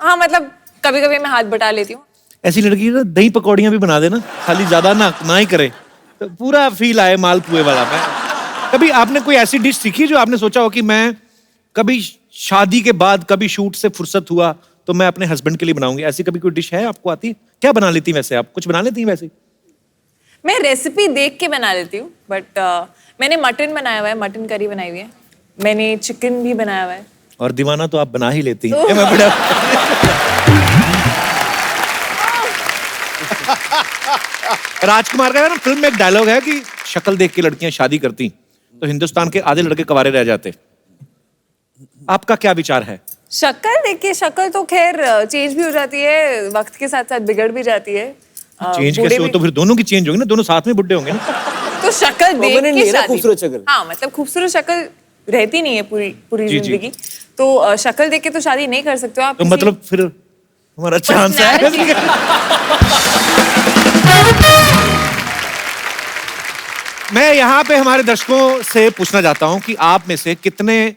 हाँ मतलब कभी कभी मैं हाथ बटा लेती हूँ। ऐसी लड़की ना दही पकौड़ियां भी बना देना, खाली ज्यादा ना ही करे, तो पूरा फील आए मालपुए वाला। मैं कभी आपने कोई ऐसी डिश सीखी जो आपने सोचा हो कि मैं कभी शादी के बाद कभी शूट से फुर्सत हुआ तो मैं अपने हस्बैंड के लिए बनाऊंगी? ऐसी कभी कोई डिश है आपको आती है? क्या बना लेती हैं वैसे आप? कुछ बना लेती हैं वैसे? मैं रेसिपी देख के बना लेती हूँ, बट मैंने मटन बनाया हुआ है, मटन करी बनाई हुई है। मैंने चिकन भी बनाया हुआ है। और दीवाना तो आप बना ही लेती हैं। मैं बड़ा राजकुमार का ना फिल्म में एक डायलॉग है कि शक्ल देख के लड़कियां शादी करती तो हिंदुस्तान के आधे लड़के कवारे रह जाते। आपका क्या विचार है? शक्ल देख के, शक्ल तो खैर चेंज भी हो जाती है, वक्त के साथ साथ बिगड़ भी जाती है। चेंज कैसे हो? तो फिर दोनों की चेंज होगी ना, दोनों साथ में बुड्ढे होंगे ना। तो शक्ल देख के शादी, खूबसूरत शक्ल। हाँ मतलब खूबसूरत शक्ल रहती नहीं है पूरी जिंदगी। तो शक्ल देख के तो शादी नहीं कर सकते हो आप। तो मतलब फिर हमारा चांस है। मैं यहाँ पे हमारे दर्शकों से पूछना चाहता हूँ कि आप में से कितने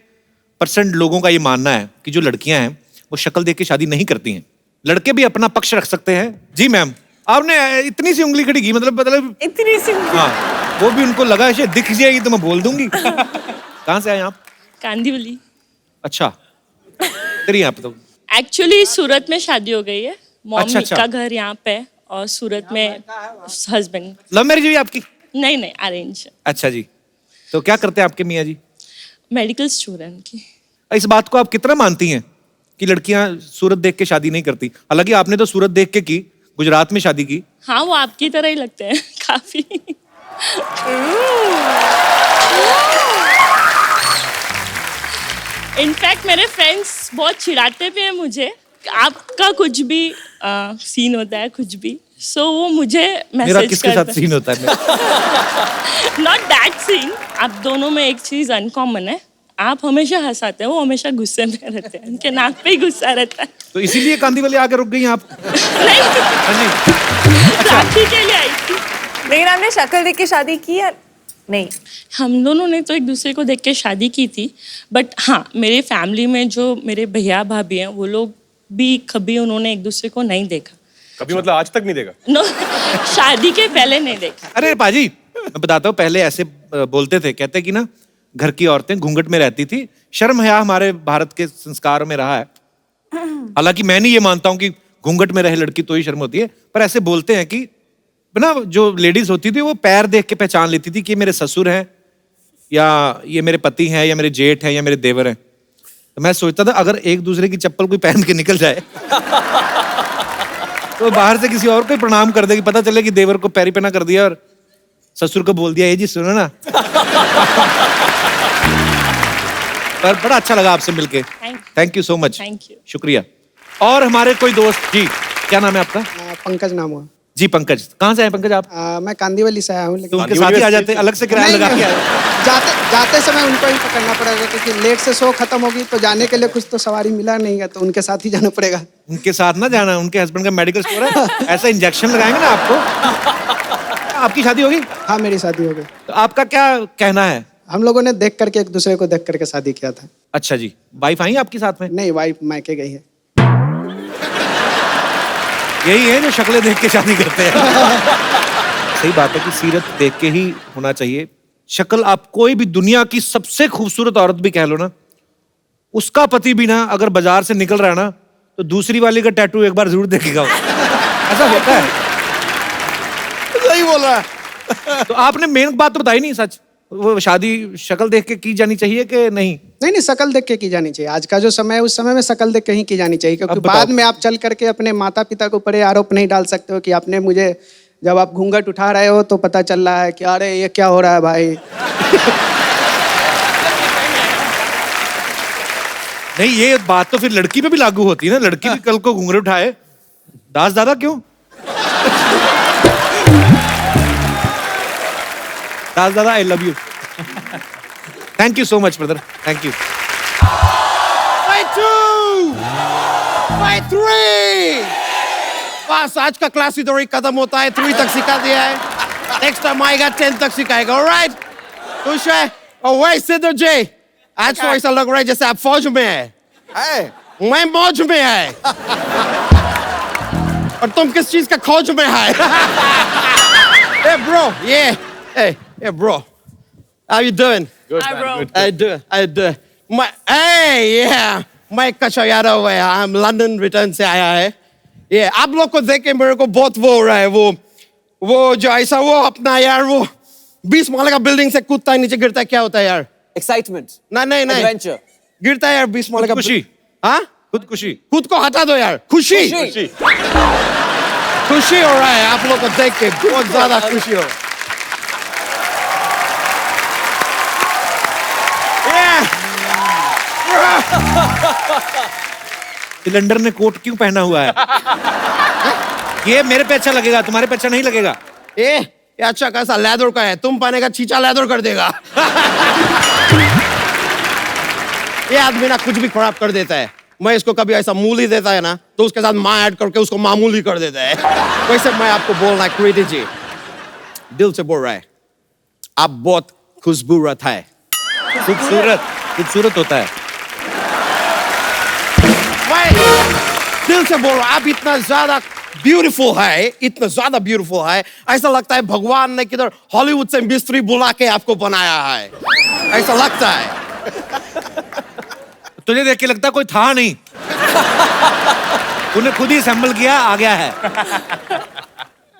% लोगों का ये मानना है कि जो लड़कियां हैं वो शक्ल देख के शादी नहीं करती हैं? लड़के भी अपना पक्ष रख सकते हैं। जी मैम, आपने इतनी सी उंगली खड़ी की, मतलब इतनी सी। हाँ, वो भी उनको लगा शायद दिख जाएगी तो मैं बोल दूंगी। कहाँ से आए आप? कांदीवली। अच्छा, तेरी यहाँ पे तो एक्चुअली सूरत में शादी हो गई है। मॉम अच्छा। का घर यहाँ पे है और सूरत में हस्बैंड। लव मैरिज हुई आपकी? नहीं, अरेंज। अच्छा जी। तो क्या करते हैं आपके मियाँ जी? मेडिकल स्टूडेंट की। इस बात को आप कितना मानती हैं कि लड़कियां सूरत देख के शादी नहीं करती? हालांकि आपने तो सूरत देख के की, गुजरात में शादी की। हाँ, वो आपकी तरह ही लगते हैं काफी। इनफैक्ट मेरे फ्रेंड्स बहुत चिढ़ाते भी हैं मुझे, आपका कुछ भी सीन होता है कुछ भी, सो वो मुझे मैसेज मेरा किसके साथ सीन होता है? Not that scene. आप दोनों में एक चीज अनकॉमन है, आप हमेशा हंसाते हैं, वो हमेशा गुस्से में रहते हैं, उनके नाक पे ही गुस्सा रहता है। तो इसीलिए कांदीवली आके रुक गई आप? नहीं, हाँ जी। शादी के लिए आई थी। लेकिन आपने शक्ल देख के शादी की या नहीं? हम दोनों ने तो एक दूसरे को देख के शादी की थी, बट हाँ मेरे फैमिली में जो मेरे भैया भाभी हैं वो लोग भी कभी उन्होंने एक दूसरे को नहीं देखा। कभी मतलब आज तक नहीं देखा? नो, शादी के पहले नहीं देखा। अरे पाजी, मैं बताता हूँ, पहले ऐसे बोलते थे, कहते कि ना घर की औरतें घूंघट में रहती थी। शर्म हया हमारे भारत के संस्कार में रहा है। हालांकि मैं नहीं ये मानता हूँ कि घूंघट में रहे लड़की तो ही शर्म होती है, पर ऐसे बोलते हैं कि ना जो लेडीज होती थी वो पैर देख के पहचान लेती थी कि मेरे ससुर हैं या ये मेरे पति हैं या मेरे जेठ हैं या मेरे देवर हैं। तो मैं सोचता था अगर एक दूसरे की चप्पल कोई पहन के निकल जाए तो बाहर से किसी और को प्रणाम कर देगी, पता चले कि देवर को पैरी पहना कर दिया और ससुर को बोल दिया ये जी सुनो ना। पर बड़ा अच्छा लगा आपसे मिलके। Thank you so much. Thank you. शुक्रिया। और हमारे कोई दोस्त जी, क्या नाम है आपका? पंकज नाम हुआ जी। पंकज, कहाँ से आए पंकज आप? मैं कांदीवली से आया हूँ, तो लेकिन उनके साथ ही आ जाते, अलग से किराया लगा के आए? जाते समय उनको ही पकड़ना पड़ेगा, क्योंकि लेट से शो खत्म होगी तो जाने के लिए कुछ तो सवारी मिला नहीं है, तो उनके साथ ही जाना पड़ेगा। उनके साथ ना जाना, उनके हस्बैंड का मेडिकल स्टोर है, ऐसा इंजेक्शन लगाएंगे ना आपको। आपकी शादी होगी? हाँ, मेरी शादी हो गई। तो आपका क्या कहना है? हम लोगों ने देख करके, एक दूसरे को देख करके शादी किया था। अच्छा जी। वाइफ आई आपके साथ में? नहीं, वाइफ मायके गई है। यही है जो शक्लें देख के शादी करते हैं। सही बात है कि सीरत देख के ही होना चाहिए। शक्ल आप कोई भी दुनिया की सबसे खूबसूरत औरत भी कह लो ना, उसका पति भी ना अगर बाजार से निकल रहा है ना तो दूसरी वाली का टैटू एक बार जरूर देखेगा। ऐसा होता है। सही बोल रहा है। तो आपने मेन बात तो बताई नहीं, सच वो शादी शक्ल देख के की जानी चाहिए कि नहीं? नहीं, शक्ल देख के की जानी चाहिए। आज का जो समय है उस समय में शक्ल देख के ही की जानी चाहिए, क्योंकि बाद में आप चल करके अपने माता पिता के ऊपर ये आरोप नहीं डाल सकते हो कि आपने मुझे जब आप घूंघट उठा रहे हो तो पता चल रहा है कि अरे ये क्या हो रहा है भाई। नहीं, ये बात तो फिर लड़की पे भी लागू होती है ना, लड़की भी कल को घूंघट उठाए, दास दादा क्यों? दास दादा, I love you. Thank you so much brother, thank you. Fight 2! Fight 3! बस आज का क्लास इधर ही खत्म होता है, 3 तक सिखा दिया है, नेक्स्ट टाइम आएगा 10 तक सिखाएगा, ऑलराइट? खुश है? और वही सिद्धू जी, आज तो ऐसा लग रहा है जैसे आप फौज में है। मैं मौज में है। और तुम किस चीज का खोज में है? Hey bro, hey bro, how you doing? Good, Hi, man, bro. good. I do. मैं कशा यादव है, हम लंदन रिटर्न से आया है। ये आप लोग को देख के मेरे को बहुत वो हो रहा है, वो जो ऐसा वो अपना यार वो 20 माले का बिल्डिंग से कूदता है, नीचे गिरता है, क्या होता है यार? एक्साइटमेंट, नहीं एडवेंचर, गिरता है यार 20 माले का। खुशी। हाँ, खुदकुशी। खुद को हटा दो यार, खुशी हो रहा है आप लोग को देख के, बहुत ज्यादा खुशी हो। सिलेंडर ने कोट क्यों पहना हुआ है? ये मेरे पे अच्छा लगेगा, तुम्हारे पे अच्छा नहीं लगेगा। ये अच्छा कैसा लेदर का है, तुम पहनेगा चीचा लेदर कर देगा। ये आदमी ना कुछ भी खराब कर देता है। मैं इसको कभी ऐसा मूली देता है ना तो उसके साथ माँ ऐड करके उसको मामूली कर देता है। वैसे मैं आपको बोलना है कृति जी, दिल से बोल रहा है, आप बहुत खुशबूरत है। खूबसूरत होता है। मैं दिल से बोल रहा हूँ, आप इतना ज्यादा ब्यूटीफुल है, इतना ज्यादा ब्यूटीफुल है, ऐसा लगता है भगवान ने किधर हॉलीवुड से मिस्त्री बुला के आपको बनाया है, ऐसा लगता है। तुझे देख के लगता कोई था नहीं, तूने खुद ही असेंबल किया, आ गया है।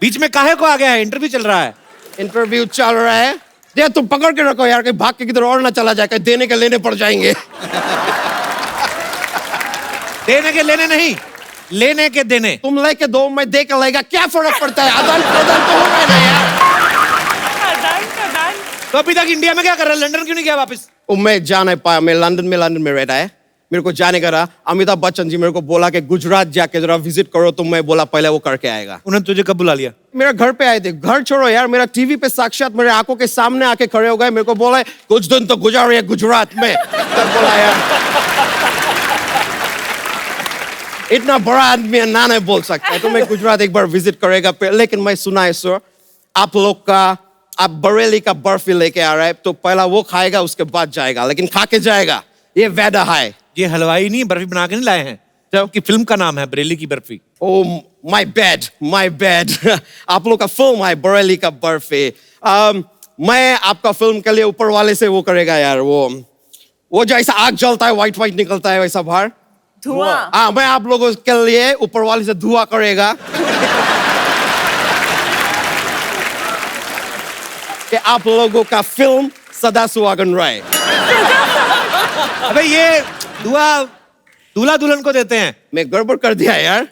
बीच में काहे को आ गया है? इंटरव्यू चल रहा है। इंटरव्यू चल रहा है, ये तुम पकड़ के रखो यार, कहीं भाग के किधर और ना चला जाए, कहीं देने के लेने पड़ जाएंगे। देने के लेने नहीं, लेने के देने। तुम लेके दो, मैं दे के लेगा, क्या फर्क पड़ता है? आदान प्रदान तो हो रहा है ना यार। तो अभी तक इंडिया में क्या कर रहा है? लंदन क्यों नहीं गया वापस? मैं जा नहीं पाया, मैं लंदन में रहता है, मेरे को जाने का रहा। अमिताभ बच्चन जी मेरे को बोला कि गुजरात जाके जरा विजिट करो, तो मैं बोला पहले वो करके आएगा। उन्होंने तुझे कब बुला लिया? मेरा घर पे आए थे। घर छोड़ो यार, मेरा टीवी पे साक्षात मेरे आंखों के सामने आके खड़े हो गए, मेरे को बोला कुछ दिन तो गुजारे गुजरात में। तब बोला यार इतना बड़ा आदमी है, ना नहीं बोल सकता है, तो मैं गुजरात एक बार विजिट करेगा। लेकिन मैं सुना है सर, आप लोग का, आप बरेली का बर्फी लेके आ रहे हैं, तो पहला वो खाएगा उसके बाद जाएगा, लेकिन खा के जाएगा, ये वादा है। ये हलवाई नहीं, बर्फी बना के नहीं लाए हैं, जबकि फिल्म का नाम है बरेली की बर्फी। Oh my bad. आप लोग का फिल्म है बरेली का बर्फी। मैं आपका फिल्म के लिए ऊपर वाले से वो करेगा यार, वो जैसा आग जलता है, व्हाइट निकलता है वैसा बाहर धुआं। हाँ, मैं आप लोगों के लिए ऊपर वाले से धुआं करेगा कि आप लोगों का फिल्म सदा सुहागन रहे। अबे ये दूल्हा दुल्हन को देते हैं। मैं गड़बड़ कर दिया यार।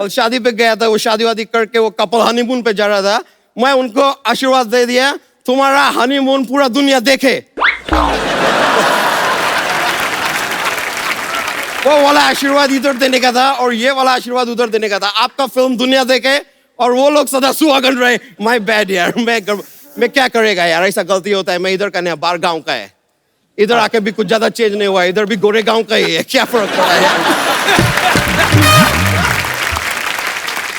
और शादी पे गया था, वो शादी वादी करके वो कपल हनीमून पे जा रहा था, मैं उनको आशीर्वाद दे दिया, तुम्हारा हनीमून पूरा दुनिया देखे। वो वाला आशीर्वाद इधर देने का था और ये वाला आशीर्वाद उधर देने का था। आपका फिल्म दुनिया देखे और वो लोग सदा सुहागन रहे। माय बैड यार, मैं क्या करेगा यार, ऐसा गलती होता है। मैं इधर का नहीं, बाहर गांव का है, इधर आके भी कुछ ज्यादा चेंज नहीं हुआ, इधर भी गोरे गांव का ही है, क्या फर्क पड़ा है यार।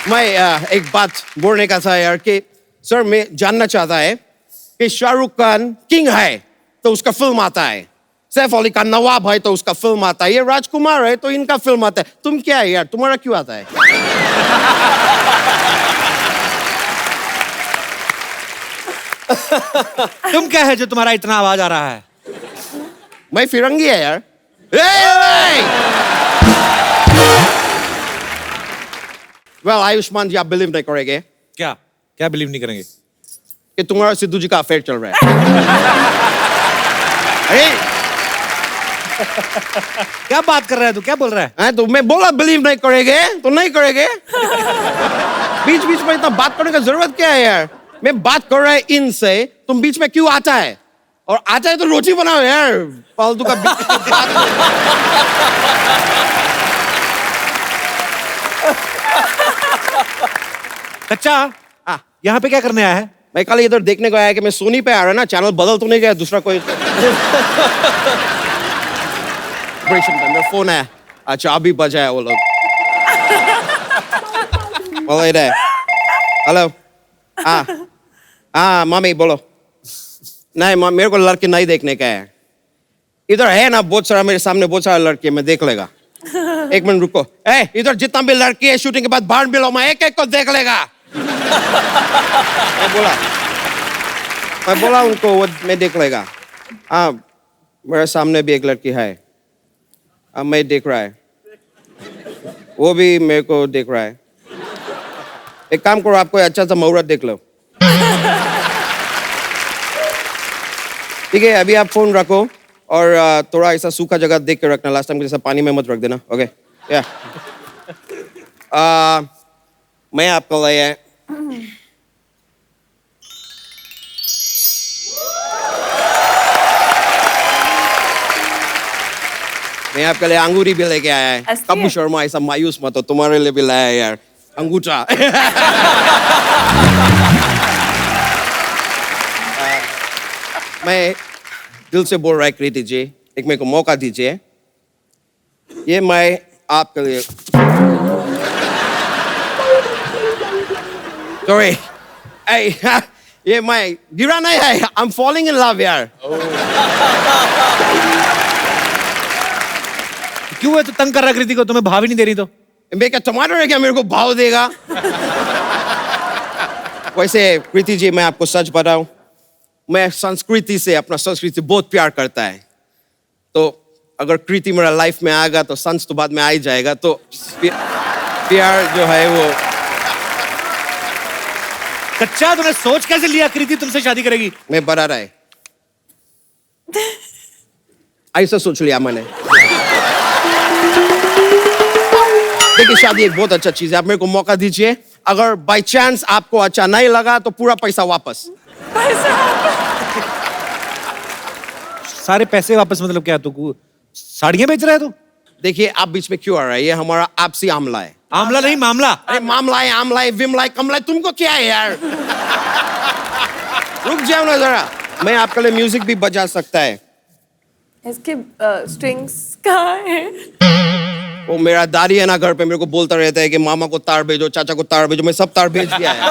मैं एक बात बोलने का था यार कि सर, मैं जानना चाहता है कि शाहरुख खान किंग है तो उसका फिल्म आता है, सैफ अली खान नवाब है तो उसका फिल्म आता है, ये राजकुमार है तो इनका फिल्म आता है, तुम क्या है यार, तुम्हारा क्यों आता है? तुम क्या है जो तुम्हारा इतना आवाज आ रहा है? मैं फिरंगी है यार। वेल आयुष्मान जी, आप बिलीव नहीं करेंगे। क्या क्या बिलीव नहीं करेंगे? कि तुम्हारा सिद्धू जी का अफेयर चल रहा है। अरे क्या बात कर रहा है तू, क्या बोल रहा है? तो मैं बोला बिलीव नहीं करेंगे तो नहीं करेंगे। बीच बीच में इतना बात करने का जरूरत क्या है यार? मैं बात कर रहा है इनसे, तुम बीच में क्यों आता है? और आता है तो रोटी बनाओ यार, फालतू का बीच में बात। कच्चा, यहाँ पे क्या करने आया है? मैं कल इधर देखने को आया कि मैं सोनी पे आ रहा है ना, चैनल बदल तो नहीं गया दूसरा कोई? मेरा फोन है। अच्छा अभी बजा है वो लोग। बोलो इधर। हेलो। हाँ मम्मी बोलो। नहीं मेरे को लड़के नहीं देखने का है। इधर है ना बहुत सारा, मेरे सामने बहुत सारा लड़के, मैं देख लेगा। एक मिनट रुको। इधर जितना भी लड़की है शूटिंग के बाद बाहर मिलो, मैं एक एक को देख लेगा। मैं बोला उनको वो मैं देख लेगा। हाँ मेरे सामने भी एक लड़की है, अब मैं देख रहा है, वो भी मेरे को देख रहा है। एक काम करो, आपको अच्छा सा मुहूर्त देख लो। ठीक है अभी आप फोन रखो और थोड़ा ऐसा सूखा जगह देख के रखना, लास्ट टाइम के जैसा पानी में मत रख देना। ओके या मैं आपको लाया है मैं आपके लिए अंगूरी भी लेके आया है। कबू शर्मा ऐसा मायूस मत हो, तुम्हारे लिए भी लाया है यार अंगूठा। मैं दिल से बोल रहा है कृति जी, एक मेरे को मौका दीजिए। ये मैं आपके लिए सॉरी ये मैं गिरा नहीं है, I am falling in love यार। क्यों है तो तंग कर रहा कृति को? तुम्हें भाव ही नहीं दे रही तो? मैं क्या टमाटर है क्या मेरे को भाव देगा? वैसे कृति जी मैं आपको सच बताऊं, मैं संस्कृति से, अपना संस्कृति बहुत प्यार करता है। तो अगर कृति मेरा लाइफ में आएगा तो संस तो बाद में आ ही जाएगा, तो प्यार जो है वो। कच्चा तूने सोच कैसे लिया कृति तुमसे शादी करेगी? मैं बता रहा है, ऐसा सोच लिया मैंने। देखिए शादी एक बहुत अच्छा चीज है, आप मेरे को मौका दीजिए। अगर बाय चांस आपको अच्छा नहीं लगा तो पूरा पैसा वापस। सारे पैसे वापस मतलब क्या? तू साड़ियां बेच रहा है तू? देखिए आप बीच में क्यों आ रहा है? ये हमारा आपसी आमला है। आमला नहीं मामला। अरे मामला है, आमला है, विमला है, कमला है, तुमको क्या है यार? रुक जाओ ना जरा, मैं आपके लिए म्यूजिक भी बजा सकता है। इसके स्ट्रिंग्स कहाँ है? वो मेरा दादी है ना घर पे, मेरे को बोलता रहता है कि मामा को तार भेजो, चाचा को तार भेजो, मैं सब तार भेज दिया है।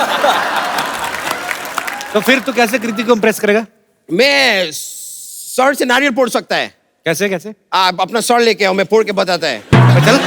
तो फिर तू कैसे कृति को इम्प्रेस करेगा? मैं सर से नारियल फोड़ सकता है। कैसे कैसे? आप अपना सर लेके आओ, मैं फोड़ के बताता है। चल।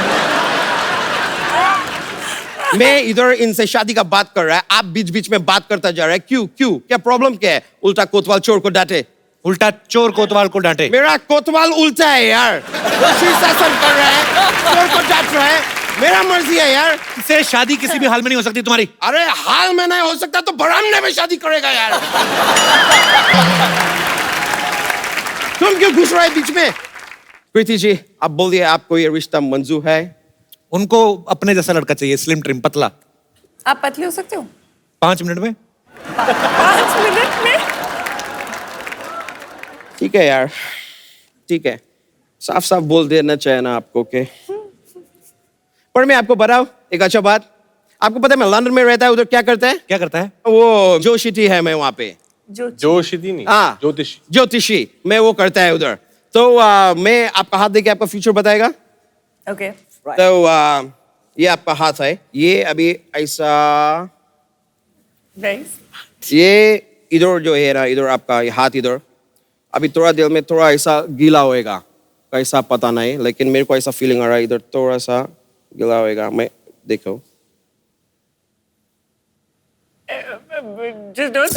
मैं इधर इनसे शादी का बात कर रहा है, आप बीच बीच में बात करता जा रहा है। क्यों क्यों, क्या प्रॉब्लम क्या है? उल्टा कोतवाल चोर को डांटे। उल्टा चोर कोतवाल को डांटे? मेरा कोतवाल उल्टा है यार, शीर्षासन कर रहा है, चोर को डांट रहा है। मेरा मर्जी है यार। इससे शादी किसी भी हाल में नहीं हो सकती तुम्हारी। अरे हाल में नहीं हो सकता तो बरामदे में शादी करेगा यार। तुम क्यों घुस रहे बीच में? कृति जी आप बोलिए, आपको ये रिश्ता मंजूर है? उनको अपने जैसा लड़का चाहिए, स्लिम ट्रिम पतला। आप पतले हो सकते हो? 5 मिनट में। 5 मिनट में? ठीक है यार, ठीक है, साफ साफ बोल देना चाहिए ना आपको के। पर मैं आपको बताऊं एक अच्छा बात, आपको पता है मैं लंदन में रहता है, उधर क्या करता है? क्या करता है? वो जोशिटी है, मैं वहां पे जोशिती नहीं, हाँ ज्योतिषी। ज्योतिषी मैं वो करता है उधर। तो मैं आपका हाथ देके आपका फ्यूचर बताएगा। ओके तो ये आपका हाथ है, ये अभी ऐसा, ये इधर जो है ना, इधर आपका ये हाथ इधर, अभी थोड़ा दिल में थोड़ा ऐसा गीला होएगा, कैसा पता नहीं, लेकिन मेरे को ऐसा फीलिंग आ रहा है इधर थोड़ा सा गीला होएगा। मैं देखो Just don't